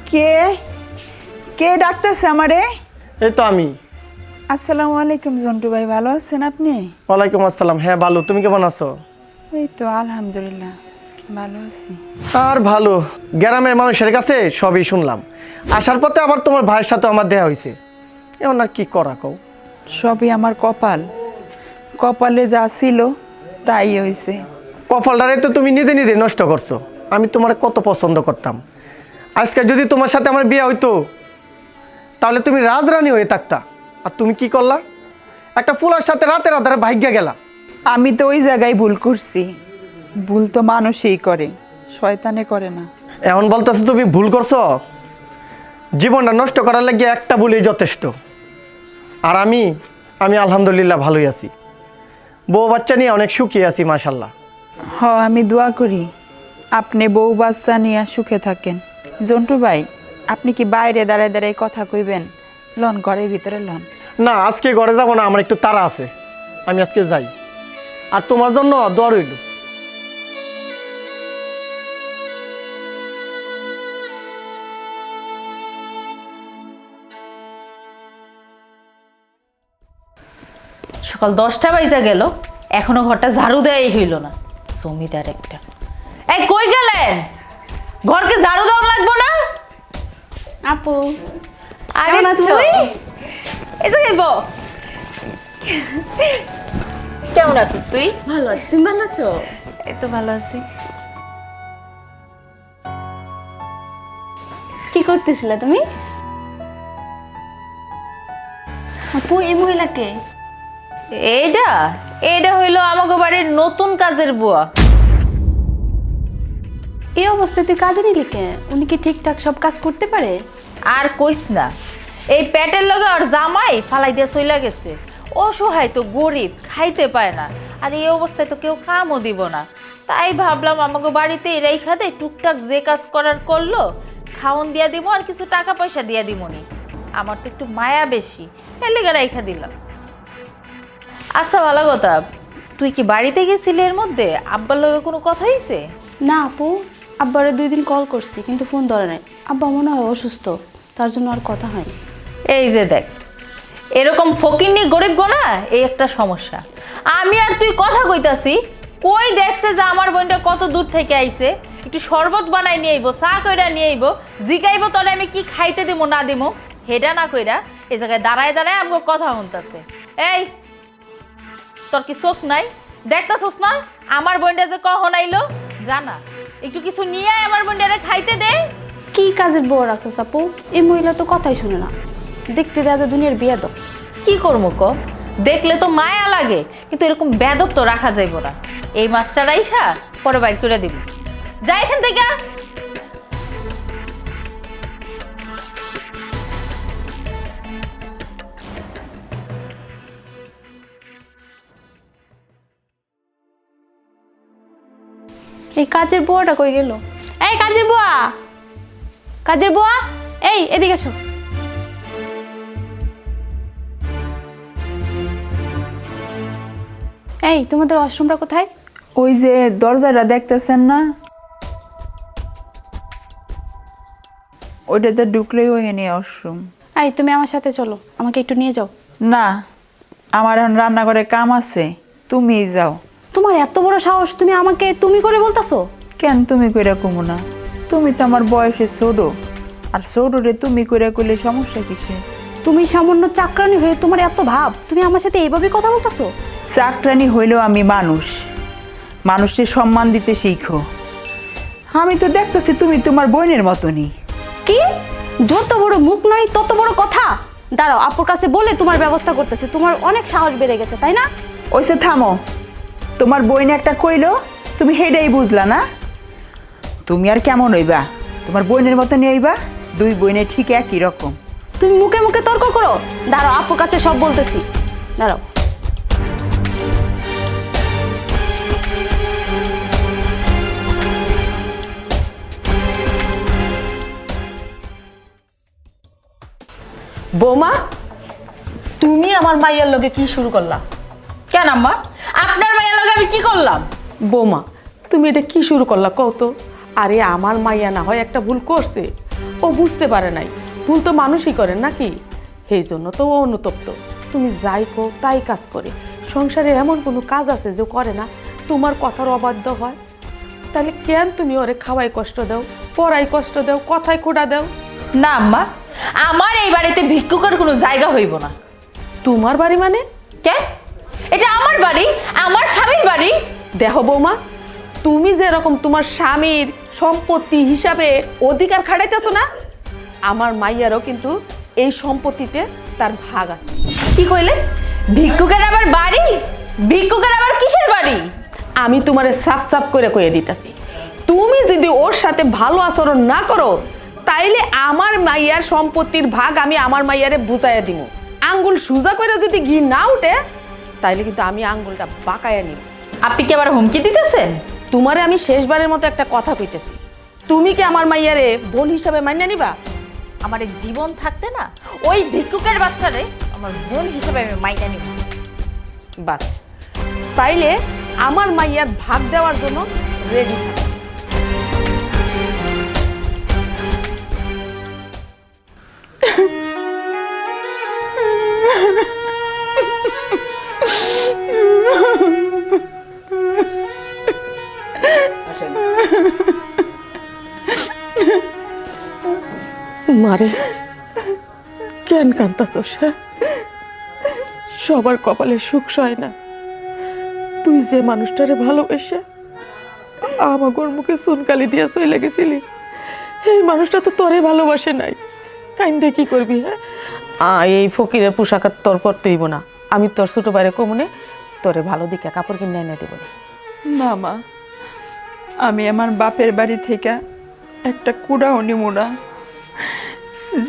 কে কে ডাকতেছে আমারে? এই তো আমি। আসসালামু আলাইকুম জন্টু ভাই, ভালো আছেন আপনি? ওয়ালাইকুম আসসালাম। হ্যাঁ ভালো, তুমি কেমন আছো? এই তো আলহামদুলিল্লাহ ভালো আছি। আর ভালো, গ্রামের মানুষের কাছে সবই শুনলাম। আসার পথে আবার তোমার ভাইয়ের সাথে আমার দেখা হয়েছে। এমন আর কি করা কও? সবই আমার কপাল, কপালে যা ছিল তাই হয়েছে। কপালটারে তো তুমি নিজে নিজে নষ্ট করছো। আমি তোমার কত পছন্দ করতাম। আজকে যদি তোমার সাথে আমার বিয়ে হইতো, তাহলে তুমি রাজরানী হয়ে থাকতা। আর তুমি কি করলা? একটা ফুলার সাথে রাতের আধারে ভাগ্যা গেলা। আমি তো ওই জায়গায় ভুল করছি, ভুল তো মানুষই করে, শয়তানে করে না। এখন বলতেছো তুমি ভুল করছো? জীবনটা নষ্ট করার লাগে একটা ভুলই যথেষ্ট। আর আমি আলহামদুলিল্লাহ ভালোই আছি, বউ বাচ্চা নিয়ে অনেক সুখী আছি মাশাল্লাহ। আমি দোয়া করি আপনি বউ বাচ্চা নিয়ে সুখে থাকেন। জন্টু ভাই, আপনি কি বাইরে দাঁড়ায় দাঁড়ায় কথা কইবেন? লন, ঘরের ভিতরে লন। না, আজকে ঘরে যাব না, আমার একটু তাড়া আছে, আমি আজকে যাই। আর তোমার জন্য দোয়া রইল। সকাল 10টা বাজে গেল, এখনো ঘরটা ঝাড়ু দেওয়াই হইল না। জমিদার একটা। এই কই গেলেন? ঘরকে ঝাড়ু দেওয়া লাগবো না? আপু আরে কেমন আছো? তুই এই যে বউ, কেমন আছিস তুই? ভালো আছি, তুমি ভালো আছো? এই তো ভালো আছি। কি করতেছিলে তুমি? আপু এই মহিলাকে? এইটা হইলো আমাগো বাড়ির নতুন কাজের বুয়া। এই অবস্থায় তুই কাজে নিলি কে? উনি কি ঠিকঠাক সব কাজ করতে পারে? আর কইস না, এই পেটের লগে আর জামাই ফালাই দিয়ে চইলা গেছে। অসহায় তো, গরিব, খাইতে পায় না। আর এই অবস্থায় তো কেউ কামও দিব না। তাই ভাবলাম আমাকে বাড়িতে রেখা দেয়, টুকটাক যে কাজ করার করলো, খাওন দিয়া দিব আর কিছু টাকা পয়সা দিয়া দিবনি। আমার তো একটু মায়া বেশি, এর লেগে রেখা দিলাম। আচ্ছা ভালো কথা, তুই কি বাড়িতে গেছিলি? এর মধ্যে আব্বার লগে কোনো কথা হইছে? না আপু, আব্বারে 2 দিন কল করছি কিন্তু ফোন ধরে নাই। আব্বা মনে হয় অসুস্থ, তার জন্য আর কথা হয়নি। এই যে দেখ, এরকম ফকিন্নি গরিব গোনা, এই একটা সমস্যা। আমি আর তুই কথা কইতাছি, কই দেখছে যে আমার বোনটা কত দূর থেকে আইছে, একটু শরবত বানাই নিয়ে আইবো, চা কইরা নিয়ে আইবো, জিগাইবো তলে আমি কি খাইতে দিব না দিব, হেডা না কইরা এই জায়গায় দাঁড়ায় দাঁড়ায় আমাকে কথা শুনতেছে। এই তোর কি চোখ নাই? দেখতাছস না আমার বোনটা যে কখন আইলো? জানা একটু কিছু নিয়ে আয়, আমার বোনটারে খাইতে দে। কি কাজের বউ রাখছো আপু? এই মহিলা তো কথাই শুনে না, দেখতে দেয়া দুনিয়ার বিয়ে দাও। কি করবো ক? দেখলে তো মায়া লাগে, কিন্তু এরকম বেদব তো রাখা যাইব না। এই মাছটা রাইখা পরে বাইর করে দিব। যা এখান থেকে। এই কাজের বুয়াটা কই গেল? এই কাজের বুয়া, কাজের বুয়া, এই এদিকে এসো। এই তোমাদের ওয়াশরুমটা কোথায়? ওই যে দরজাটা দেখতেছেন না, ওইটাতে ঢুকলেই ওই নিয়ে ওয়াশরুম। এই তুমি আমার সাথে চলো, আমাকে একটু নিয়ে যাও। না, আমার এখন রান্নাঘরে কাম আছে, তুমিই যাও। তোমার এত বড় সাহস, তুমি আমাকে তুমি করে বলতাছো? কেন তুমি কইরা কমু না? তুমি তো আমার বয়সে ছোট, আর ছোট রে তুমি কইরা কইলে সমস্যা কিসে? তুমি সামান্য চাকরানি হয়ে তোমার এত ভাব, তুমি আমার সাথে এইভাবে কথা বলতাছো? চাকরানি হইলেও আমি মানুষ, মানুষের সম্মান দিতে শিখো। আমি তো দেখতেছি তুমি তোমার বোনের মতনই। কি? যত বড় মুখ নয় তত বড় কথা। দাঁড়াও, আপুর কাছে বলে তোমার ব্যবস্থা করতেছে। তোমার অনেক সাহস বেড়ে গেছে, তাই না? ওইসে থামো, তোমার বোন একটা কইলো, তুমি হেডাই বুঝলা না? তুমি আর কেমন হইবা? তোমার বোনের মতনই হইবা, 2 বোনে ঠিক একই রকম। তুমি মুখে মুখে তর্ক করো। দাঁড়াও, আপুর কাছে সব বলতেছি, দাঁড়াও। বৌমা, তুমি আমার মাইয়ার লগে কি শুরু করলা? কেন আম্মা, আপনার মায়ের লগে আমি কি করলাম? বৌমা, তুমি এটা কি শুরু করলা কও তো? আরে আমার মাইয়া না হয় একটা ভুল করছে, ও বুঝতে পারে নাই। ভুল তো মানুষই করে নাকি? সেই জন্য তো ও অনুতপ্ত। তুমি যাই কো তাই কাজ করে। সংসারে এমন কোনো কাজ আছে যে করে না? তোমার কথার অবাধ্য হয়? তাহলে কেন তুমি ওরে খাওয়াই কষ্ট দাও, পড়াই কষ্ট দাও, কথায় খোঁড়া দাও? না আম্মা, আমার এই বাড়িতে ভিক্ষুকের কোনো জায়গা হইব না। তোমার বাড়ি মানে? কেন? এটা আমার বাড়ি, আমার স্বামীর বাড়ি। দেখো বৌমা, তুমি যেরকম তোমার স্বামীর সম্পত্তি হিসাবে অধিকার খাটাইতেছো না, আমার মাইয়ারও কিন্তু এই সম্পত্তিতে তার ভাগ আছে। কি কইলে? ভিক্ষুকের আবার বাড়ি? ভিক্ষুকের আবার কিসের বাড়ি? আমি তোমারে সাফ সাফ করে কইয়ে দিতেছি, তুমি যদি ওর সাথে ভালো আচরণ না করো তাইলে আমার মাইয়ার সম্পত্তির ভাগ আমি আমার মাইয়ারে বুঝাইয়া দিব। আঙ্গুল সোজা করে যদি ঘি না উঠে তাইলে কিন্তু আমি আঙ্গুলটা বাঁকাইয়া নিব। আপনি কি আবার হুমকি দিতেছেন? তোমারে আমি শেষবারের মতো একটা কথা কইতেছি, তুমি কি আমার মাইয়ারে বোন হিসাবে মাইনা নিবা? আমার এই জীবন থাকতে না ওই ভিক্ষুকের বাচ্চারে আমার বোন হিসেবে আমি মাইনা নিব। বাস, তাইলে আমার মাইয়ার ভাগ দেওয়ার জন্য রেডি থাকো। মারে কেন কান্তাছস? সবার কপালে সুখ সয় না। তুই যে মানুষটারে ভালোবেসে আমাগোর মুখে চুনকালি দিয়া চলে গেছিলি, এই মানুষটা তো তোরে ভালোবাসে নাই। কাইন্দে কি করবি? হ্যাঁ, এই ফকিরের পোশাক আর তোর পরতে হইব না। আমি তোর ছোট বাইরে কমুনে তোরে ভালো দিকে কাপড় কিনে এনে দেব। না মা, আমি আমার বাপের বাড়ি থেকে একটা কুড়াও নিব না।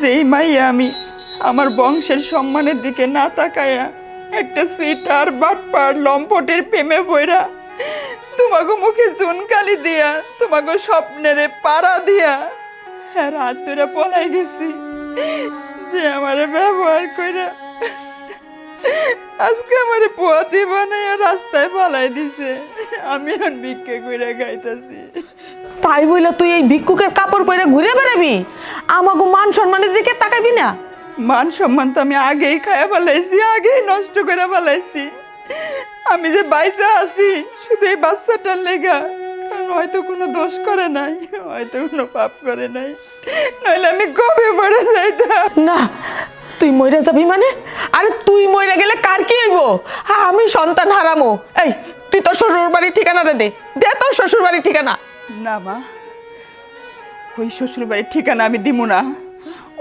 যেই মাইয়া আমি আমার বংশের সম্মানের দিকে না তাকায়া একটা সিটার বাটপার লম্পটের প্রেমে বইরা তোমাকে মুখে চুনকালি দিয়া তোমাকে স্বপ্নেরে পাড়া দিয়া হ্যাঁ রাত ধরে পলাই গেছি, যে আমারে ব্যবহার কইরা আজকে আমারে পোয়াতি বানাইয়া রাস্তায় পালাই দিছে। আমি আর ভিক্ষে কইরা খাইতাছি। তাই বইলা তুই এই ভিক্ষুকের কাপড় পরে ঘুরে বেড়াবি? আমাকে মান সম্মানের দিকে তাকাবি না? মান সম্মান তো আমি আগেই খায়া ফেলাইছি, আগেই নষ্ট করে ফেলাইছি। আমি যে বাইসা আছি শুধু এই বাচ্চাটার লেগা, কারণ হয়তো কোনো দোষ করে নাই, হয়তো কোনো পাপ করে নাই, নইলে আমি কবে মরে যাইতাম। না, তুই মরে যাবি মানে? আরে তুই মরে গেলে কার কি হইব? আমি সন্তান হারামো। এই তুই তোর শ্বশুর বাড়ির ঠিকানা দে, দে তোর শ্বশুর বাড়ির ঠিকানা। না মা, ওই শ্বশুর বাড়ির ঠিকানা আমি দিব না।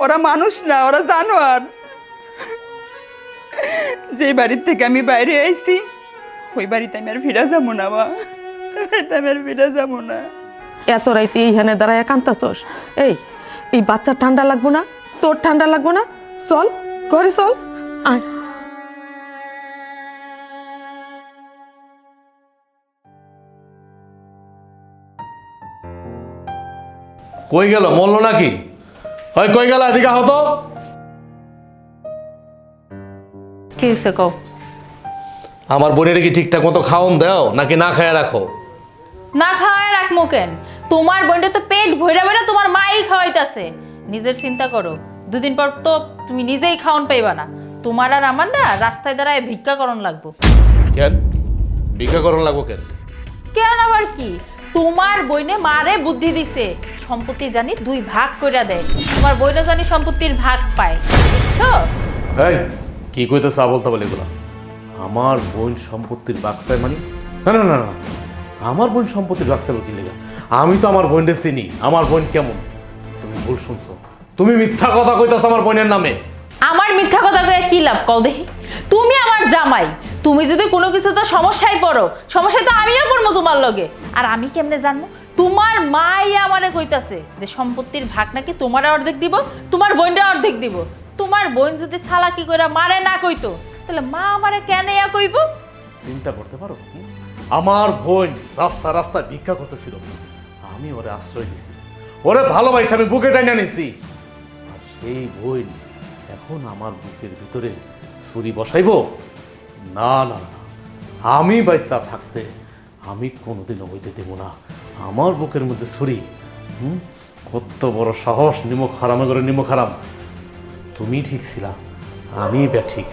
ওরা মানুষ না, ওরা জানোয়ার। যে বাড়ির থেকে আমি বাইরে আইছি ওই বাড়িতে আমি আর ফিরে যাবো না মা, আমি আর ফিরে যাবো না। এত রাইতে এইখানে দাঁড়ায় কান্তাছস? এই বাচ্চা ঠান্ডা লাগবো না? তোর ঠান্ডা লাগবো না? চল ঘরে চল, আয়। কই গেল, মরল নাকি? হয় কই গেল, এদিকে হতো। কি হয়েছে কও? আমার বোনের কি ঠিকঠাক মতো খাওন দাও নাকি না খায় রাখো? না খাওয়ায় রাখবো কেন? তোমার বোনটা তো পেট ভইরা ভইরা তোমার মাই খাওয়াইতাছে। নিজের চিন্তা করো, দুদিন পর তো তুমি নিজেই খাওন পাইবা না। তোমার আর আমার না রাস্তায় দাঁড়ায় ভিক্ষাকরণ লাগবো। কেন ভিক্ষাকরণ লাগবো কেন? কেন আবার কি? তোমার বইনে মারে বুদ্ধি দিছে সম্পত্তি জানি 2 ভাগ কইরা দেয়, তোমার বইনে জানি সম্পত্তির ভাগ পায়, বুঝছো? এই কি কইতেছ বলতে বলে এগুলো? আমার বোন সম্পত্তির ভাগ চাই মানে? না না না না, আমার বোন সম্পত্তির ভাগ চাইব কি লেগা? আমি তো আমার বোনকে চিনি, আমার বোন কেমন। তুমি ভুল শুনছো, তুমি মিথ্যা কথা কইতাছ আমার বোনের নামে। আমার মিথ্যা কথা কয়ে কি লাভ কও দেখি? তুমি আমার জামাই, তুমি যদি কোনো কিছু তো সমস্যায় পড়ো, সমস্যায় তো আমিও পড়বো তোমার লগে। আর আমি কেমনে জানবো? তোমার মাই আমারে কইতাছে যে সম্পত্তির ভাগ নাকি তোমার অর্ধেক দিব, তোমার বোনটা অর্ধেক দিব। তোমার বোন যদি চালাকি কইরা মারে না কইতো তাহলে মা আমারে কেন ইয়া কইব? চিন্তা করতে পারো, আমার বোন রাস্তা রাস্তায় ভিক্ষা করতেছিল, আমি ওরে আশ্রয় দিছি, ওরে ভালোবাসি, আমি বুকে টাইনা নিছি। আর সেই বোন এখন আমার বুকের ভিতরে ছুরি বসাইব? না না না, আমি বাইসা থাকতে আমি কোনোদিনও হইতে দেব না আমার বুকের মধ্যে ছুরি। কত বড় সাহস! নিমক হারামে করে নিমক হারাম। তুমি ঠিক ছিলা, আমি ঠিক।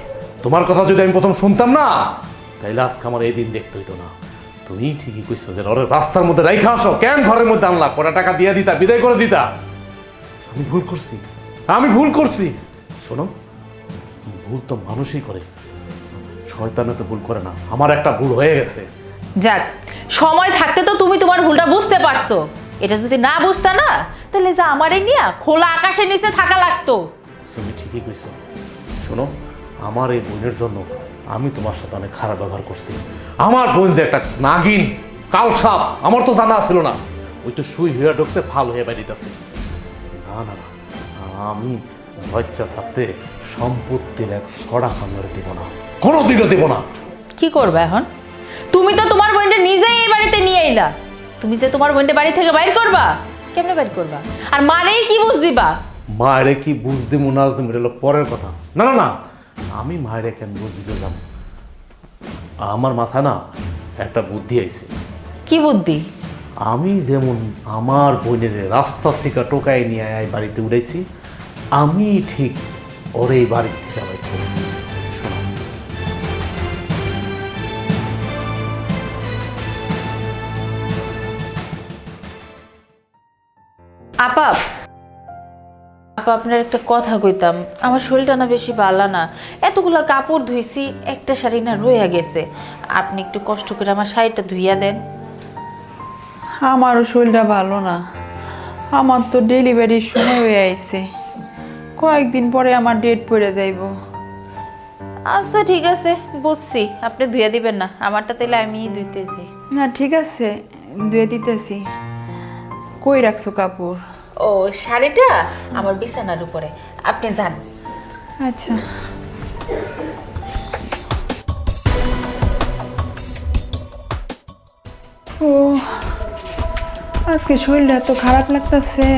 তোমার কথা যদি আমি প্রথম শুনতাম না তাইলে আজকে আমার এই দিন দেখতে হইতো না। তুমি ঠিকই কইছো যে ওরে রাস্তার মধ্যে রাইখা আসো, কেন ঘরের মধ্যে আনলা? কটা টাকা দিয়ে দিতা, বিদায় করে দিতা। আমি ভুল করছি, আমি ভুল করছি। শোনো, ভুল তো মানুষই করে, শয়তানে তো ভুল করে না। আমার একটা ভুল হয়ে গেছে। যাক, সময় থাকতে তো তুমি তোমার ভুলটা বুঝতে পারছো। এটা যদি না বুঝতা না তাহলে যে আমারে নিয়ে খোলা আকাশের নিচে থাকা লাগতো। তুমি ঠিকই কইছো। শোনো, আমার এই বোনের জন্য আমি তোমার সাথে অনেক খারাপ ব্যবহার করছি। আমার বোন যে একটা নাগিন কালসাপ আমার তো জানা ছিল না। ওই তো সুই হইয়া ঢুকছে, ফাল হয়ে বেরিতেছে। না না না, আমি বাচ্চা থাকতে সম্পত্তির এক ছড়া খামড়ে দিব না, কোনোদিনও দিব না। কি করবে এখন? তুমি তো তোমার বোনটা নিজেই এই বাড়িতে নিয়ে আইলা, তুমি যে তোমার বোনটা বাড়ি থেকে বাইর করবা, কেমনে বাইর করবা? আর মারেই কি বুঝ দিবা? মায়েরে কি বুঝ দিমু না দিমু এটা হলো পরের কথা। না না না, আমি মায়েরে কেন বুঝ দিতে যাব? আমার মাথা না একটা বুদ্ধি আইছে। কি বুদ্ধি? আমি যেমন আমার বোনের রাস্তা থেকে টোকাই নিয়ে এই বাড়িতে উড়াইছি, আমি ঠিক ওর এই বাড়ি থেকে বাইর করব। শোনো, আপা আপা আপনার একটা কথা কইতাম, আমার শরীরটা না বেশি ভালো না, এতগুলা কাপড় ধুইছি, একটা শাড়ি না রয়ে গেছে, আপনি একটু কষ্ট করে আমার শাড়িটা ধুইয়া দেন। আমারও শরীরটা ভালো না, আমার তো ডেলিভারির সময় হয়ে আইছে, কয়েকদিন পরে আমার ডেট পড়ে যাইব। আচ্ছা ঠিক আছে, বুঝছি, আপনি ধুইয়া দিবেন না, আমারটা তাইলে আমি ধুইতে যাই। না ঠিক আছে, ধুয়ে দিতেছি। কই রাখছো কাপড়? ও শাড়িটা আমার বিছানার উপরে, আপনি যান। আচ্ছা। ও আজকে শরীরটা এত খারাপ লাগতেছে।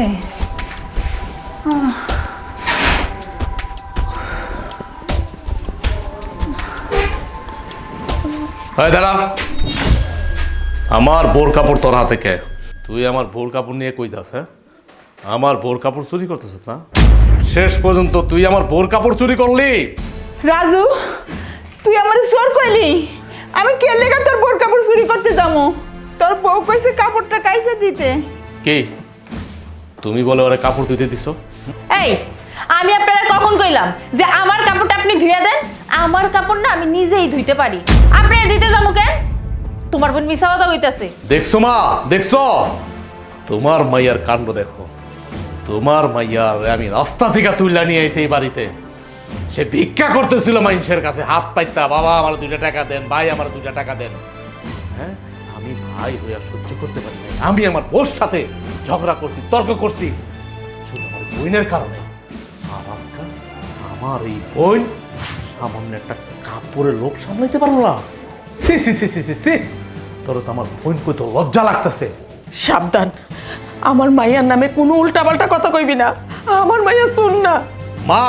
দাঁড়া, আমার বোর কাপড় তোর হাতে কে? তুই আমার বোর কাপড় নিয়ে কই যাস? হ্যাঁ, আমার বোর কাপড় চুরি করতেছ না? শেষ পর্যন্ত তুই আমার বোর কাপড় চুরি করলি? রাজু, তুই আমার চোর কইলি? আমি কে লেগা তোর বোর কাপড় চুরি করতে যাবো? তোর বউ কইছে কাপড়টা কাইসা দিতে। কে? তুমি বলে ওরে কাপড় ধুইতে দিছো? এই, আমি আপনারা কখন কইলাম যে আমার কাপড়টা আপনি ধুইয়া দেন? আমার কাপড় না আমি নিজেই ধুইতে পারি, আপনি দিতে যাবো কেন? তোমার বোন মিছা কথা কইতাছে। দেখছো মা, দেখছো? তোমার মাইয়ার কাণ্ড দেখো। তোমার মাইয়ার আমি রাস্তা থেকে তুইলা নিয়ে আইছি এই বাড়িতে। সে ভিক্ষা করতেছিল মানুষের কাছে, হাত পাইতা, বাবা আমার 2টা টাকা দেন, ভাই আমার 2টা টাকা দেন। হ্যাঁ, আমি ভাই হইয়া সহ্য করতে পারি না। আমি আমার বোর সাথে ঝগড়া করছি, তর্ক করছি, শুধু আমার বোনের কারণে। আর আজকে আমার এই বোন সামান্য একটা কাপড়ের লোভ সামলাইতে পারবো না? সি সি সি সি সি সি, তোর তো আমার বোন কইতো লজ্জা লাগতেছে। সাবধান, আমার মাইয়ার নামে কোনো উল্টাপাল্টা কথা কইবি না, আমার মাইয়া শুন না। মা,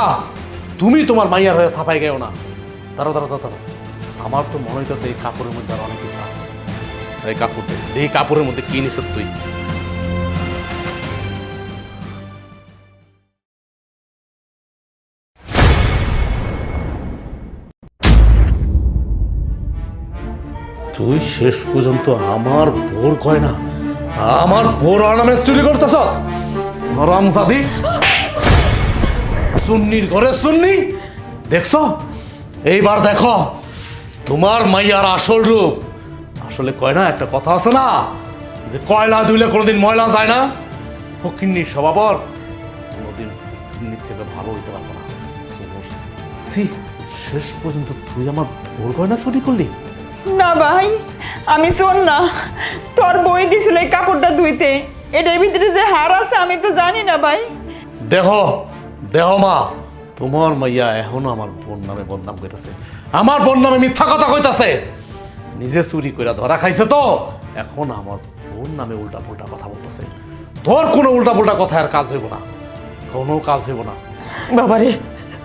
তুমি তোমার মাইয়ার হয়ে ছাপাই গেও না। তারা তারা তারা, আমার তো মনে হইতেছে এই কাপড়ের মধ্যে আর অনেক কিছু আছে। এই কাপড়, এই কাপড়ের মধ্যে কি নিছ তুই? তুই শেষ পর্যন্ত আমার বোর গয়না, আমার বোর অর্নামেন্টস চুরি করতেছ? হারামজাদি, সুন্নির ঘরে সুন্নি। দেখছো, এইবার দেখো তোমার মাইয়ার আসল রূপ। আসলে কয় না, একটা কথা আছে না যে কয়লা ধুইলে কোনোদিন ময়লা যায় না। ফকিন্নির স্বভাবর কোনোদিন ফকিন্নির থেকে ভালো হইতে পারবো না। শেষ পর্যন্ত তুই আমার বোর গয়না চুরি করলি? না ভাই, আমি চোর না। তোর বই দিছিল এই কাপড়টা ধুইতে, এটার ভিতরে যে হার আছে আমি তো জানি না ভাই। দেখো দেখো মা, তোমার মাইয়া এখনো আমার বোন নামে বদনাম কইতাছে, আমার বোন নামে মিথ্যা কথা কইতাছে। নিজে চুরি কইরা ধরা খাইছে তো এখন আমার বোন নামে উল্টা পুল্টা কথা বলতেছে। তোর কোনো উল্টা পুল্টা কথা আর কাজ হইব না, কোনো কাজ হইব না। বাবারে,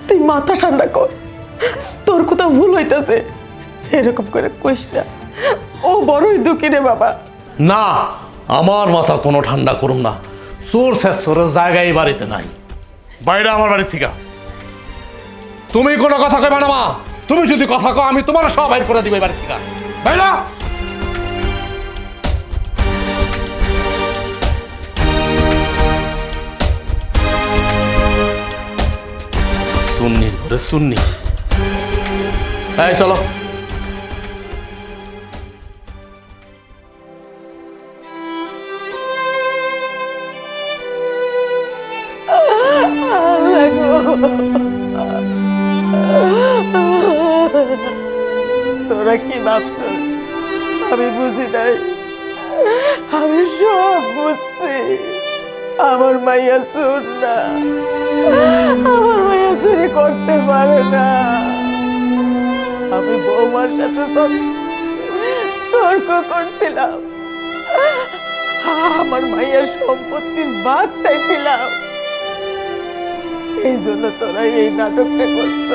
তুই মাথা ঠান্ডা কর, তোর কোথাও ভুল হইতাছে, এরকম করে কইস না। ও বড়ই দুঃখী রে বাবা। না, আমার মাথা কোনো ঠান্ডা করুম না। চোর শেষরের জায়গায় বাড়িতে নাই, বাইরে আমার বাড়ি থেকে। তুমি কোনো কথা কইবা না মা, তুমি যদি কথা কও আমি তোমার সব বাইর করে দিব এই বাড়ি থেকে। বাইরা সুন্নির ঘরে সুন্নি। এই চলো। তোরা কি ভাবছ আমি বুঝি নাই? আমি সব বুঝছি। আমার মাইয়া চোর না, আমার মাইয়া চুরি করতে পারে না। আমি বৌমার সাথে তর্ক করছিলাম, আমার মাইয়ার সম্পত্তির ভাগ চাইছিলাম। এই জন্য তোরা এই নাটকটা করছ।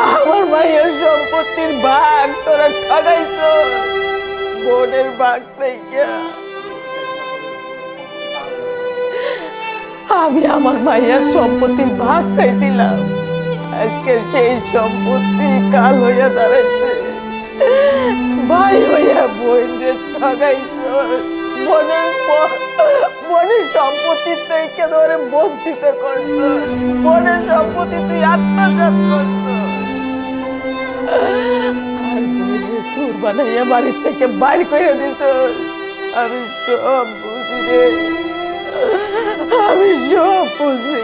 আমার মাইয়ার সম্পত্তির ভাগ তোরা ঠগাইছ, বোনের ভাগ থেকে। আমি আমার মাইয়ার সম্পত্তির ভাগ চাইছিলাম, আজকে সেই সম্পত্তি কাল হইয়া দাঁড়াইছে। ভাই হইয়া বোনের ঠগাইছ, বোনের সম্পত্তি থেকে ধরে বঞ্চিত করছ, বোনের সম্পত্তি তুই আত্মসাৎ করছ। আর বোনের সুর বানাইয়া বাড়ির থেকে বাইর করে দিছ। আমি সব বুঝি রে, আমি সব বুঝি।